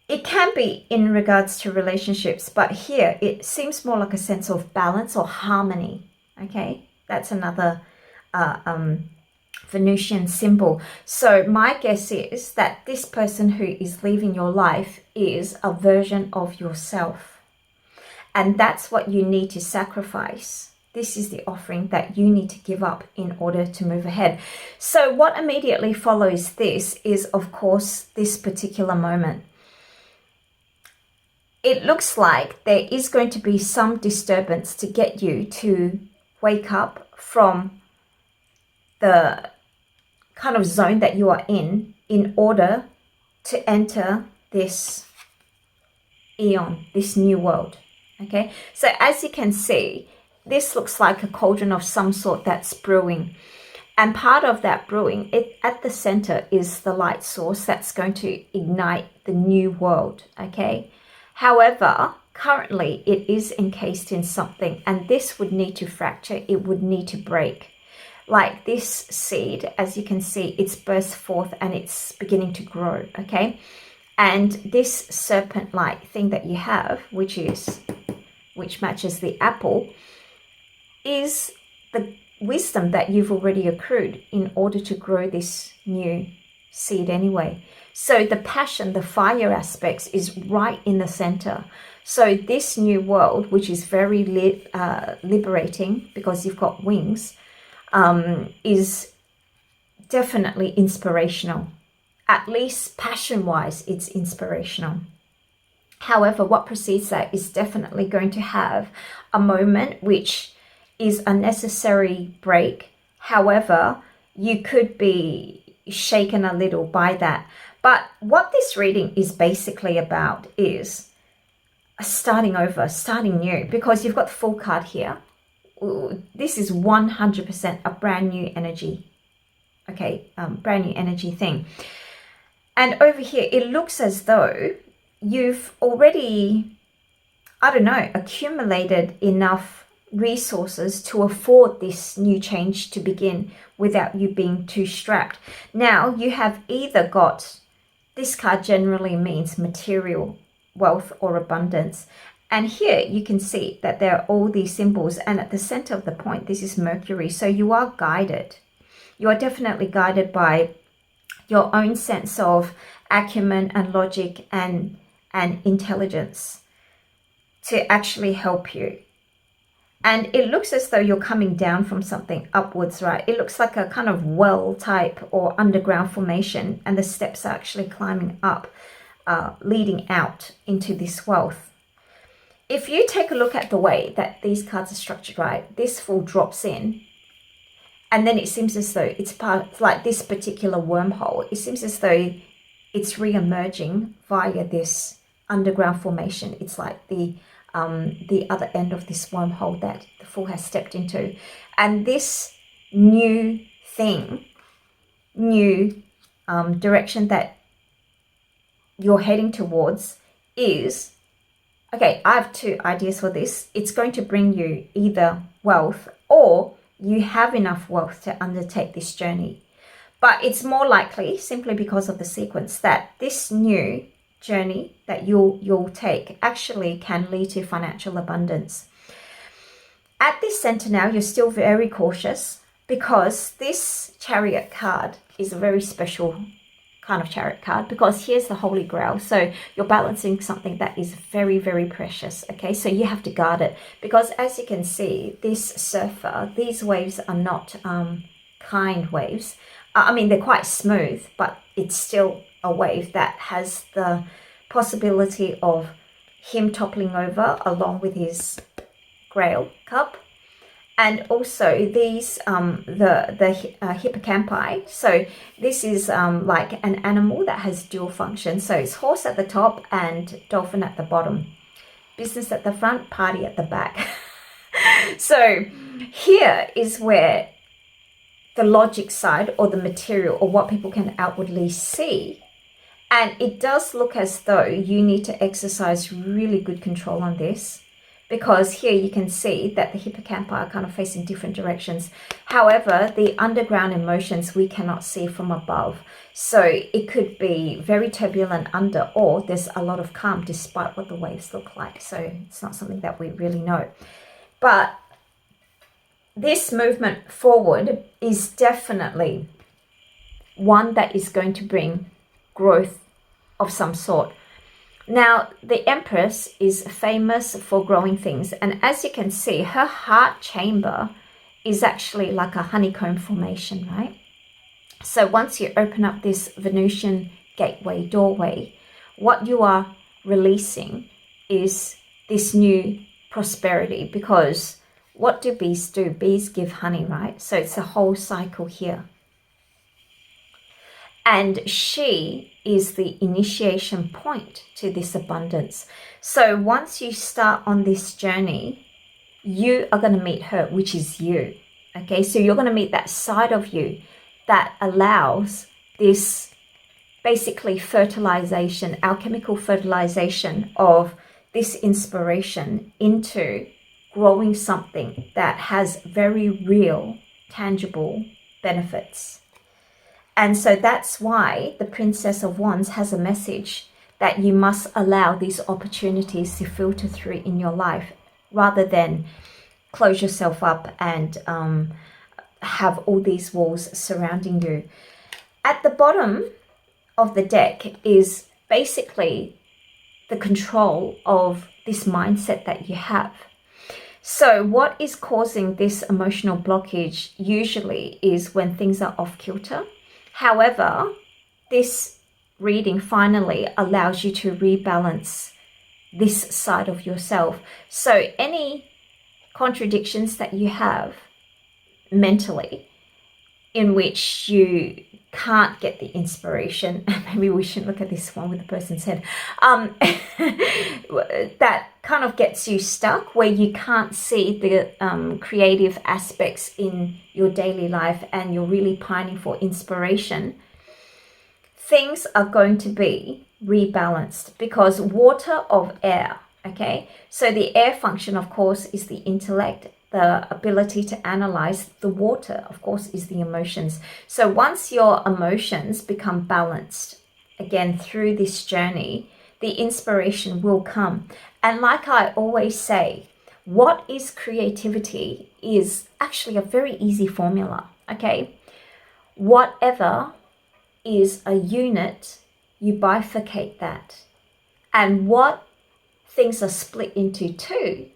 it can be in regards to relationships. But here it seems more like a sense of balance or harmony. Okay, that's another Venusian symbol. So my guess is that this person who is leaving your life is a version of yourself. And that's what you need to sacrifice. This is the offering that you need to give up in order to move ahead. So what immediately follows this is, of course, this particular moment. It looks like there is going to be some disturbance to get you to wake up from the kind of zone that you are in order to enter this eon, this new world. Okay, so as you can see, this looks like a cauldron of some sort that's brewing. And part of that brewing, at the center is the light source that's going to ignite the new world. Okay, however, currently it is encased in something, and this would need to fracture, it would need to break. Like this seed, as you can see, it's burst forth and it's beginning to grow, okay? And this serpent-like thing that you have, which matches the apple, is the wisdom that you've already accrued in order to grow this new seed anyway. So the passion, the fire aspects is right in the center. So this new world, which is very liberating because you've got wings, is definitely inspirational. At least passion-wise, it's inspirational. However, what precedes that is definitely going to have a moment which is a necessary break. However, you could be shaken a little by that. But what this reading is basically about is starting over, starting new, because you've got the Full card here. This is 100% a brand new energy. Okay, brand new energy thing. And over here, it looks as though you've already, I don't know, accumulated enough resources to afford this new change to begin without you being too strapped. Now, you have either got, this card generally means material wealth or abundance. And here you can see that there are all these symbols, and at the center of the point, this is Mercury. So you are guided. You are definitely guided by your own sense of acumen and logic and intelligence to actually help you. And it looks as though you're coming down from something upwards, right? It looks like a kind of well type or underground formation, and the steps are actually climbing up, leading out into this wealth. If you take a look at the way that these cards are structured, right, this Fool drops in, and then it seems as though it's part, like this particular wormhole, it seems as though it's re-emerging via this underground formation. It's like the other end of this wormhole that the Fool has stepped into. And this new thing, new direction that you're heading towards is, okay, I have two ideas for this. It's going to bring you either wealth, or you have enough wealth to undertake this journey. But it's more likely, simply because of the sequence, that this new journey that you'll take actually can lead to financial abundance. At this center now, you're still very cautious, because this Chariot card is a very special kind of Chariot card, because here's the Holy Grail. So you're balancing something that is very, very precious. Okay, so you have to guard it, because as you can see, this surfer, these waves are not kind waves. I mean, they're quite smooth, but it's still a wave that has the possibility of him toppling over along with his Grail cup. And also these, the hippocampi. So this is like an animal that has dual function. So it's horse at the top and dolphin at the bottom. Business at the front, party at the back. So here is where the logic side, or the material, or what people can outwardly see. And it does look as though you need to exercise really good control on this, because here you can see that the hippocampi are kind of facing different directions. However, the underground emotions we cannot see from above. So it could be very turbulent under, or there's a lot of calm despite what the waves look like. So it's not something that we really know. But this movement forward is definitely one that is going to bring growth of some sort. Now, the Empress is famous for growing things. And as you can see, her heart chamber is actually like a honeycomb formation, right? So once you open up this Venusian gateway, doorway, what you are releasing is this new prosperity, because what do bees do? Bees give honey, right? So it's a whole cycle here. And she is the initiation point to this abundance. So once you start on this journey, you are going to meet her, which is you. Okay, so you're going to meet that side of you that allows this basically fertilization, alchemical fertilization of this inspiration into growing something that has very real, tangible benefits. And so that's why the Princess of Wands has a message that you must allow these opportunities to filter through in your life, rather than close yourself up and have all these walls surrounding you. At the bottom of the deck is basically the control of this mindset that you have. So what is causing this emotional blockage usually is when things are off kilter. However, this reading finally allows you to rebalance this side of yourself. So any contradictions that you have mentally in which you can't get the inspiration, maybe we shouldn't look at this one with the person's head, that kind of gets you stuck, where you can't see the creative aspects in your daily life and you're really pining for inspiration, things are going to be rebalanced, because water of air, okay? So the air function, of course, is the intellect, the ability to analyze. The water, of course, is the emotions. So once your emotions become balanced, again, through this journey, the inspiration will come. And like I always say, what is creativity is actually a very easy formula, okay? Whatever is a unit, you bifurcate that. And what things are split into two,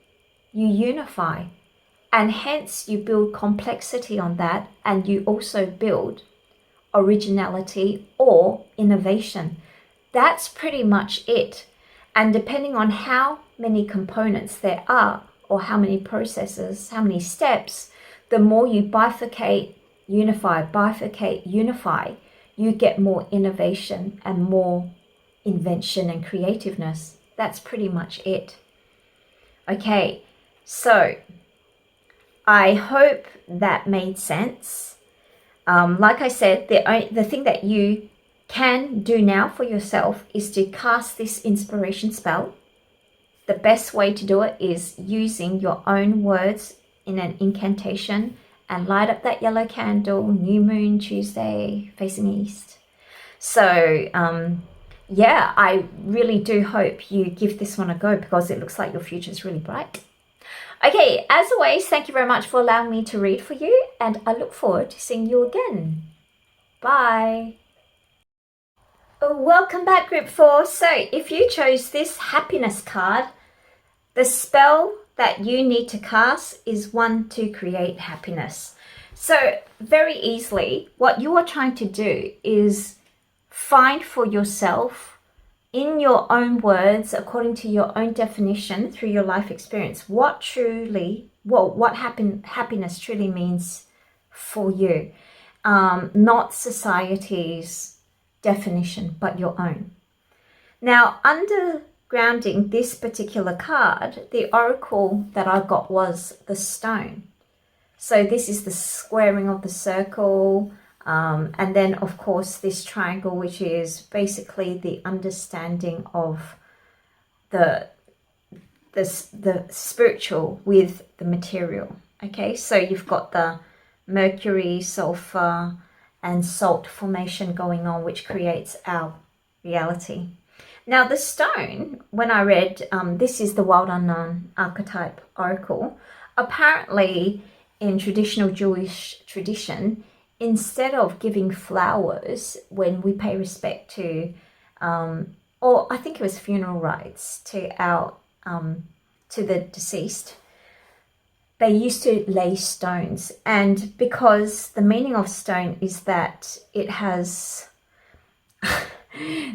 you unify. And hence you build complexity on that, and you also build originality or innovation. That's pretty much it. And depending on how many components there are, or how many processes, how many steps, the more you bifurcate, unify, you get more innovation and more invention and creativeness. That's pretty much it. Okay, so I hope that made sense. Like I said, the thing that you can do now for yourself is to cast this inspiration spell. The best way to do it is using your own words in an incantation, and light up that yellow candle, new moon Tuesday, facing east. So yeah, I really do hope you give this one a go, because it looks like your future is really bright. Okay, as always, thank you very much for allowing me to read for you, and I look forward to seeing you again. Bye. Welcome back, Group 4. So if you chose this happiness card, the spell that you need to cast is one to create happiness. So very easily, what you are trying to do is find for yourself, in your own words, according to your own definition, through your life experience, what happiness truly means for you. Not society's definition, but your own. Now, undergrounding this particular card, the oracle that I got was the stone. So this is the squaring of the circle, and then of course this triangle, which is basically the understanding of the spiritual with the material. Okay, so you've got the mercury, sulfur, and salt formation going on, which creates our reality. Now the stone, when I read, this is the Wild Unknown Archetype Oracle. Apparently, in traditional Jewish tradition, instead of giving flowers when we pay respect to, or I think it was funeral rites to the deceased, they used to lay stones. And because the meaning of stone is that it has,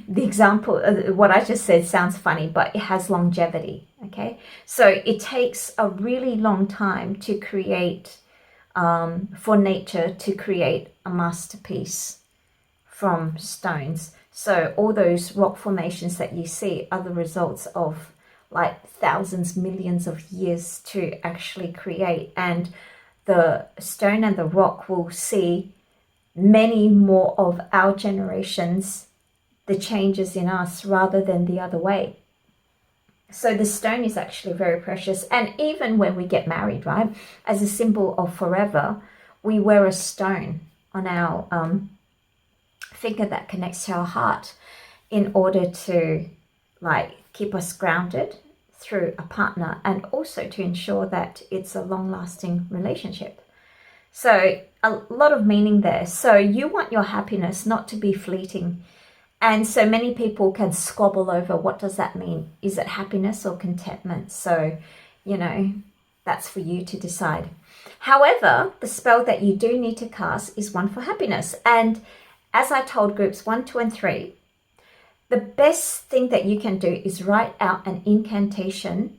the example, what I just said sounds funny, but it has longevity, okay? So it takes a really long time to create, for nature to create a masterpiece from stones. So all those rock formations that you see are the results of like thousands, millions of years to actually create. And the stone and the rock will see many more of our generations, the changes in us, rather than the other way. So the stone is actually very precious. And even when we get married, right, as a symbol of forever, we wear a stone on our finger that connects to our heart, in order to like keep us grounded through a partner, and also to ensure that it's a long-lasting relationship. So a lot of meaning there. So you want your happiness not to be fleeting. And so many people can squabble over, what does that mean? Is it happiness or contentment? So, you know, that's for you to decide. However, the spell that you do need to cast is one for happiness. And as I told groups 1, 2, and 3, the best thing that you can do is write out an incantation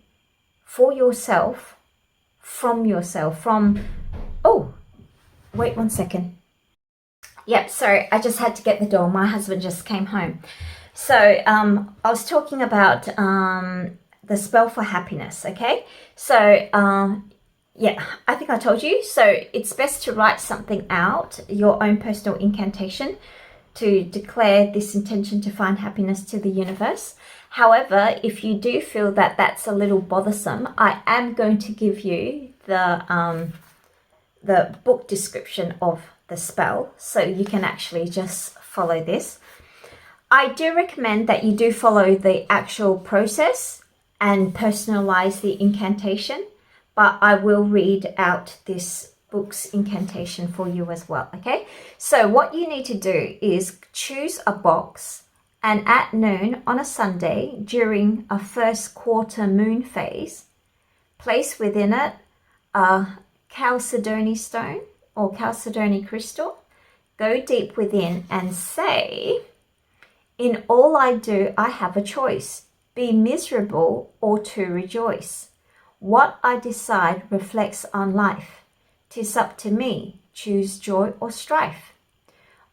for yourself, from, oh, wait 1 second. Yep, sorry, I just had to get the door. My husband just came home. So I was talking about the spell for happiness, okay? So yeah, I think I told you. So it's best to write something out, your own personal incantation, to declare this intention to find happiness to the universe. However, if you do feel that that's a little bothersome, I am going to give you the book description of the spell, so you can actually just follow this. I do recommend that you do follow the actual process and personalize the incantation, but I will read out this book's incantation for you as well, okay? So what you need to do is choose a box, and at noon on a Sunday during a first quarter moon phase, place within it a chalcedony stone or chalcedony crystal. Go deep within and say, "In all I do, I have a choice. Be miserable or to rejoice. What I decide reflects on life. 'Tis up to me. Choose joy or strife."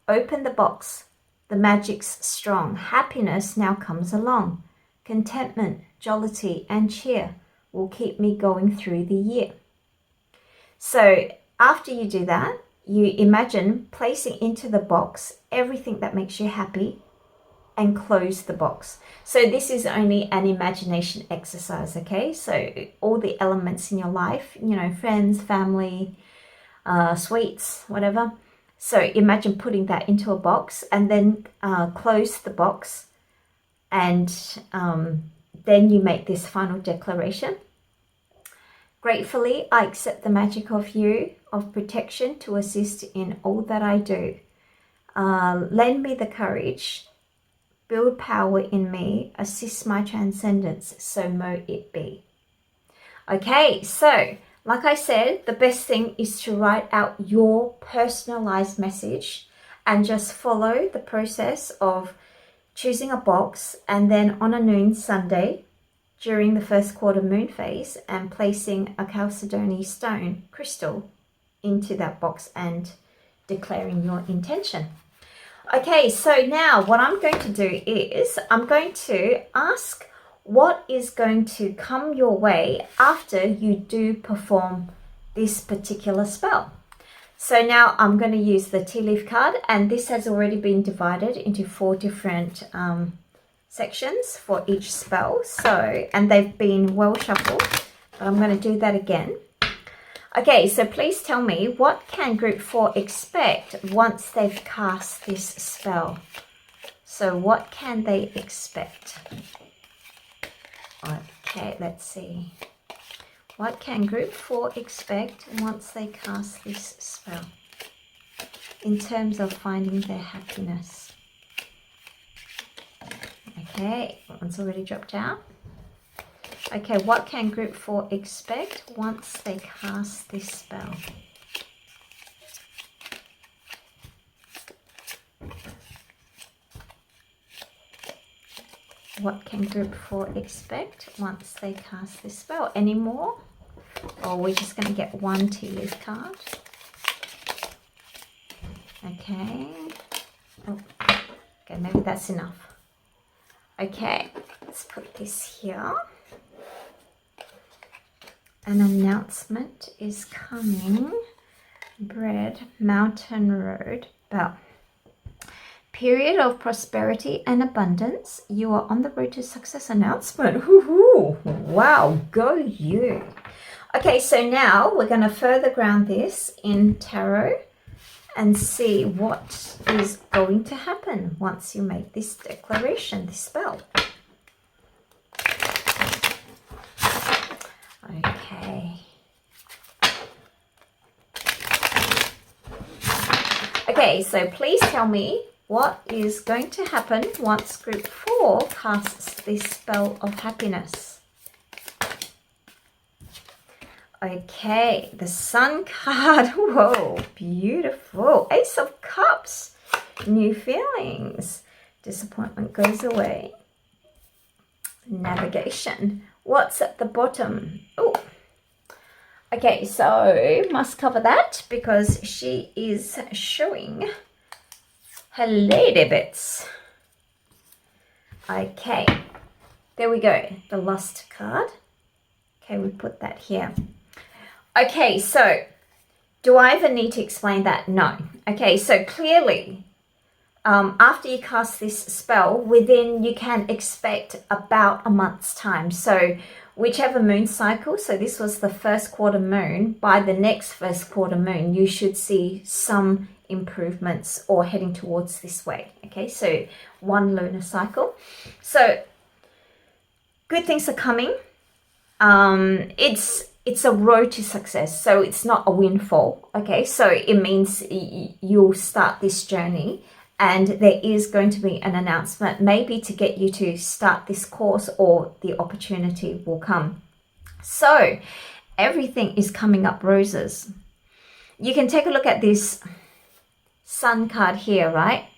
Open the box. The magic's strong. Happiness now comes along. Contentment, jollity, and cheer will keep me going through the year. So after you do that, you imagine placing into the box everything that makes you happy and close the box. So this is only an imagination exercise, okay? So all the elements in your life, you know, friends, family, sweets, whatever. So imagine putting that into a box and then close the box, and then you make this final declaration. "Gratefully, I accept the magic of you, of protection to assist in all that I do. Lend me the courage, build power in me, assist my transcendence, so mote it be." Okay, so like I said, the best thing is to write out your personalized message and just follow the process of choosing a box, and then on a noon Sunday during the first quarter moon phase and placing a chalcedony stone crystal into that box and declaring your intention. Okay, so now what I'm going to do is I'm going to ask what is going to come your way after you do perform this particular spell. So now I'm going to use the tea leaf card, and this has already been divided into 4 different sections for each spell. So, and they've been well shuffled, but I'm going to do that again. Okay, so please tell me, what can group 4 expect once they've cast this spell? So what can they expect? Okay, let's see. What can group 4 expect once they cast this spell in terms of finding their happiness? Okay, that one's already dropped out. Okay, what can group 4 expect once they cast this spell? What can group 4 expect once they cast this spell? Any more? Or we're just going to get one tea leaf card. Okay. Oh, okay, maybe that's enough. Okay, let's put this here. An announcement is coming. Bread, Mountain Road, Bell. Period of prosperity and abundance. You are on the road to success. Announcement. Woohoo! Wow, go you. Okay, so now we're going to further ground this in tarot and see what is going to happen once you make this declaration, this spell. Okay. Okay, so please tell me what is going to happen once group 4 casts this spell of happiness. Okay, the Sun card. Whoa, beautiful. Ace of Cups. New feelings. Disappointment goes away. Navigation. What's at the bottom? Oh, okay, so must cover that because she is showing her lady bits. Okay, there we go. The Lust card. Okay, we put that here. Okay, so do I ever need to explain that? No. Okay, so clearly, after you cast this spell, within you can expect about a month's time. So whichever moon cycle, so this was the first quarter moon, by the next first quarter moon, you should see some improvements or heading towards this way. Okay, so one lunar cycle. So good things are coming. It's a road to success, so it's not a windfall. Okay, so it means you'll start this journey, and there is going to be an announcement, maybe to get you to start this course, or the opportunity will come. So everything is coming up roses. You can take a look at this Sun card here, right?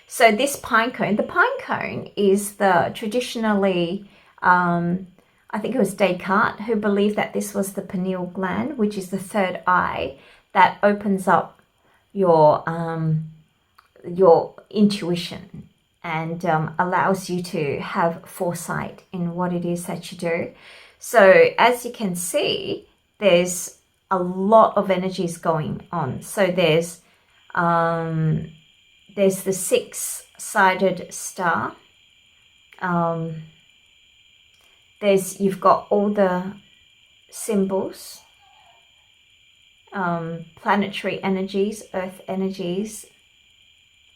So this pine cone, the pine cone is the traditionally, I think it was Descartes who believed that this was the pineal gland, which is the third eye that opens up your intuition and allows you to have foresight in what it is that you do. So as you can see, there's a lot of energies going on. So there's the six-sided star. You've got all the symbols, planetary energies, earth energies,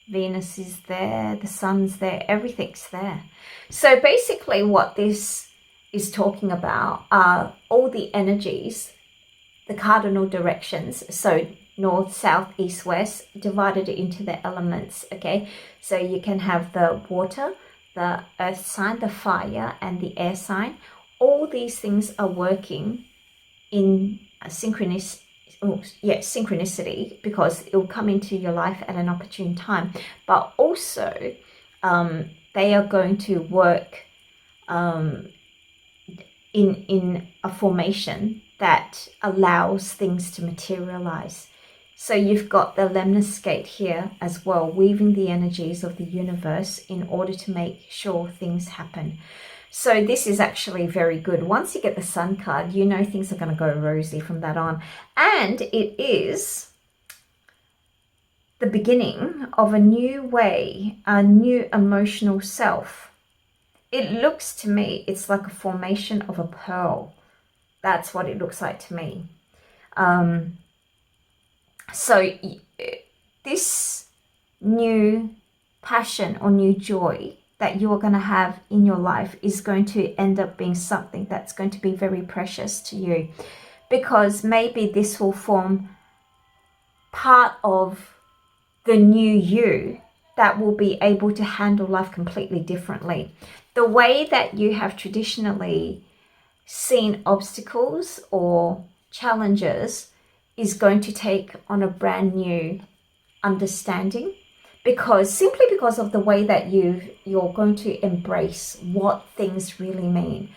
Venus is there, the sun's there, everything's there. So basically what this is talking about are all the energies, the cardinal directions, so north, south, east, west, divided into the elements, okay? So you can have the water, the earth sign, the fire, and the air sign. All these things are working in a synchronicity, because it will come into your life at an opportune time. But also, they are going to work in a formation that allows things to materialize. So you've got the lemniscate here as well, weaving the energies of the universe in order to make sure things happen. So this is actually very good. Once you get the Sun card, you know things are going to go rosy from that on. And it is the beginning of a new way, a new emotional self. It looks to me, it's like a formation of a pearl. That's what it looks like to me. So this new passion or new joy that you are going to have in your life is going to end up being something that's going to be very precious to you, because maybe this will form part of the new you that will be able to handle life completely differently. The way that you have traditionally seen obstacles or challenges is going to take on a brand new understanding, simply because of the way that you're going to embrace what things really mean.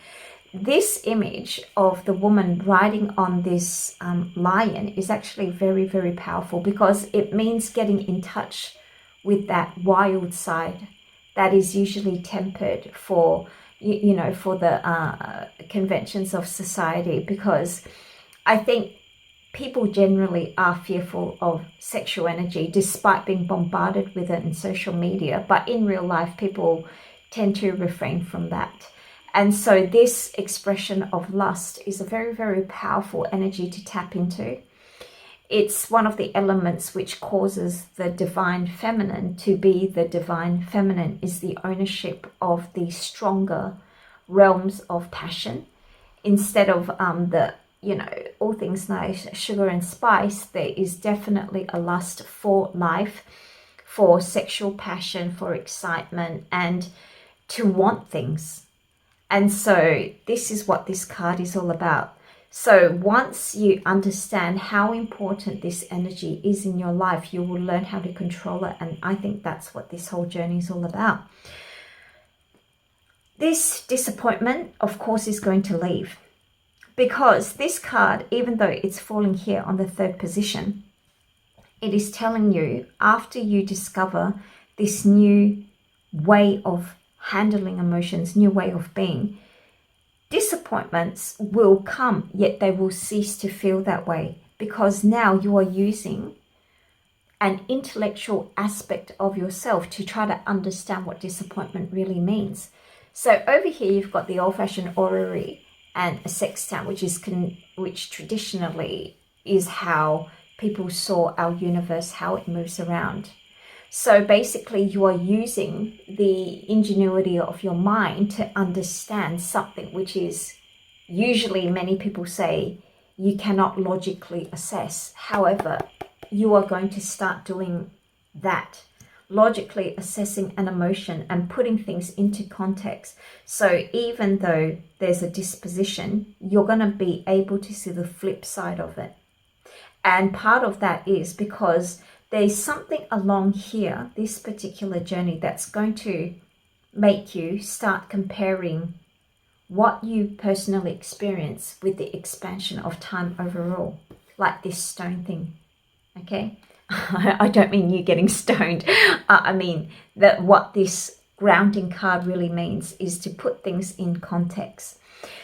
This image of the woman riding on this lion is actually very, very powerful, because it means getting in touch with that wild side that is usually tempered for for the conventions of society. Because I think people generally are fearful of sexual energy, despite being bombarded with it in social media. But in real life, people tend to refrain from that. And so this expression of lust is a very, very powerful energy to tap into. It's one of the elements which causes the divine feminine to be the divine feminine, is the ownership of the stronger realms of passion. Instead of all things nice, sugar and spice, there is definitely a lust for life, for sexual passion, for excitement, and to want things. And so this is what this card is all about. So once you understand how important this energy is in your life, you will learn how to control it. And I think that's what this whole journey is all about. This disappointment, of course, is going to leave, because this card, even though it's falling here on the 3rd position, it is telling you, after you discover this new way of handling emotions, new way of being, disappointments will come, yet they will cease to feel that way, because now you are using an intellectual aspect of yourself to try to understand what disappointment really means. So over here you've got the old-fashioned orrery and a sextant, which traditionally is how people saw our universe, how it moves around. So basically you are using the ingenuity of your mind to understand something which is usually, many people say, you cannot logically assess. However, you are going to start doing that, logically assessing an emotion and putting things into context. So even though there's a disposition, you're going to be able to see the flip side of it. And part of that is because there's something along here, this particular journey, that's going to make you start comparing what you personally experience with the expansion of time overall, like this stone thing, okay? I don't mean you getting stoned. I mean that what this grounding card really means is to put things in context.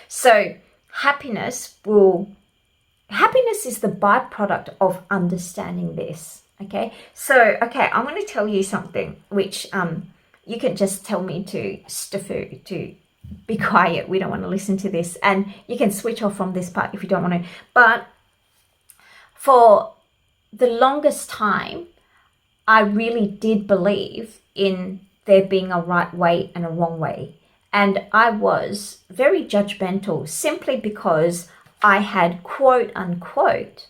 So happiness is the byproduct of understanding this. Okay, so, I'm going to tell you something which you can just tell me to be quiet. We don't want to listen to this. And you can switch off from this part if you don't want to. But for the longest time, I really did believe in there being a right way and a wrong way. And I was very judgmental simply because I had, quote unquote,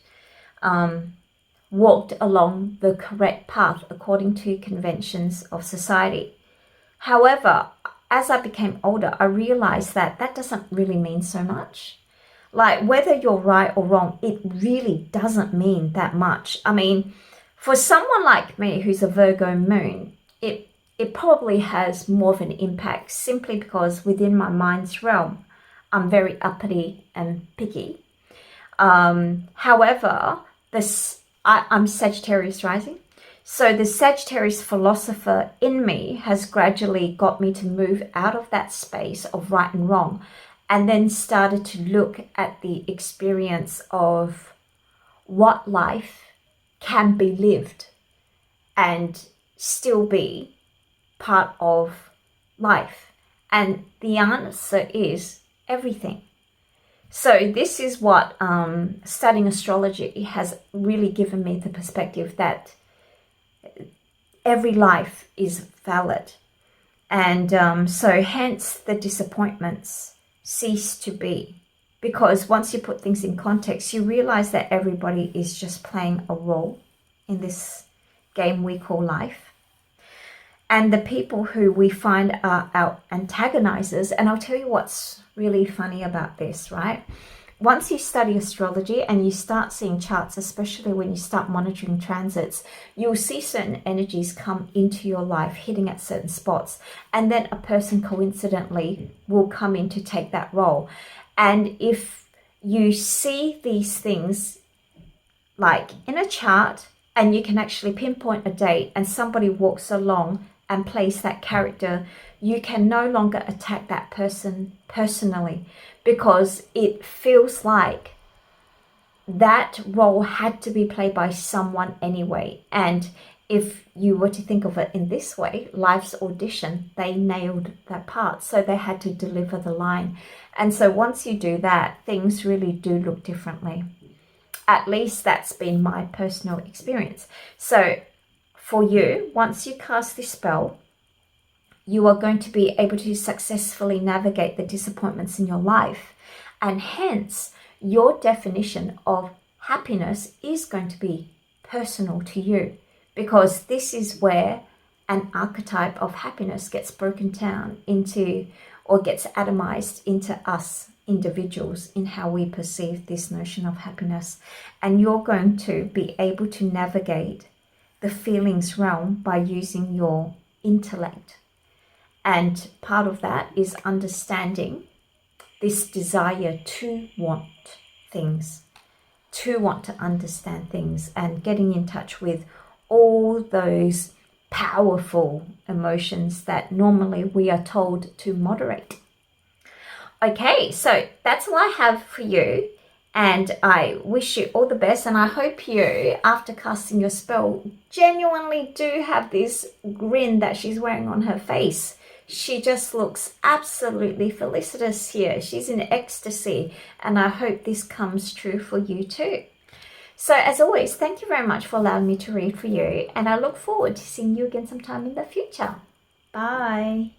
walked along the correct path according to conventions of society. However, as I became older, I realized that that doesn't really mean so much. Like, whether you're right or wrong, it really doesn't mean that much. I mean, for someone like me who's a Virgo moon, it probably has more of an impact simply because within my mind's realm, I'm very uppity and picky. However, I'm Sagittarius rising. So the Sagittarius philosopher in me has gradually got me to move out of that space of right and wrong, and then started to look at the experience of what life can be lived and still be part of life. And the answer is everything. So this is what studying astrology has really given me the perspective that every life is valid. And so hence the disappointments cease to be. Because once you put things in context, you realize that everybody is just playing a role in this game we call life. And the people who we find are our antagonizers, and I'll tell you what's really funny about this, right? Once you study astrology and you start seeing charts, especially when you start monitoring transits, you'll see certain energies come into your life, hitting at certain spots, and then a person coincidentally will come in to take that role. And if you see these things like in a chart and you can actually pinpoint a date and somebody walks along and plays that character, you can no longer attack that person personally, because it feels like that role had to be played by someone anyway. And if you were to think of it in this way, life's audition, they nailed that part, so they had to deliver the line. And so once you do that, things really do look differently. At least that's been my personal experience. So for you, once you cast this spell, you are going to be able to successfully navigate the disappointments in your life. And hence, your definition of happiness is going to be personal to you, because this is where an archetype of happiness gets broken down into, or gets atomized into us individuals in how we perceive this notion of happiness, and you're going to be able to navigate the feelings realm by using your intellect. And part of that is understanding this desire to want things, to want to understand things, and getting in touch with all those powerful emotions that normally we are told to moderate. Okay, so that's all I have for you, and I wish you all the best, and I hope you, after casting your spell, genuinely do have this grin that she's wearing on her face. She just looks absolutely felicitous here. She's in ecstasy, and I hope this comes true for you too. So as always, thank you very much for allowing me to read for you, and I look forward to seeing you again sometime in the future. Bye.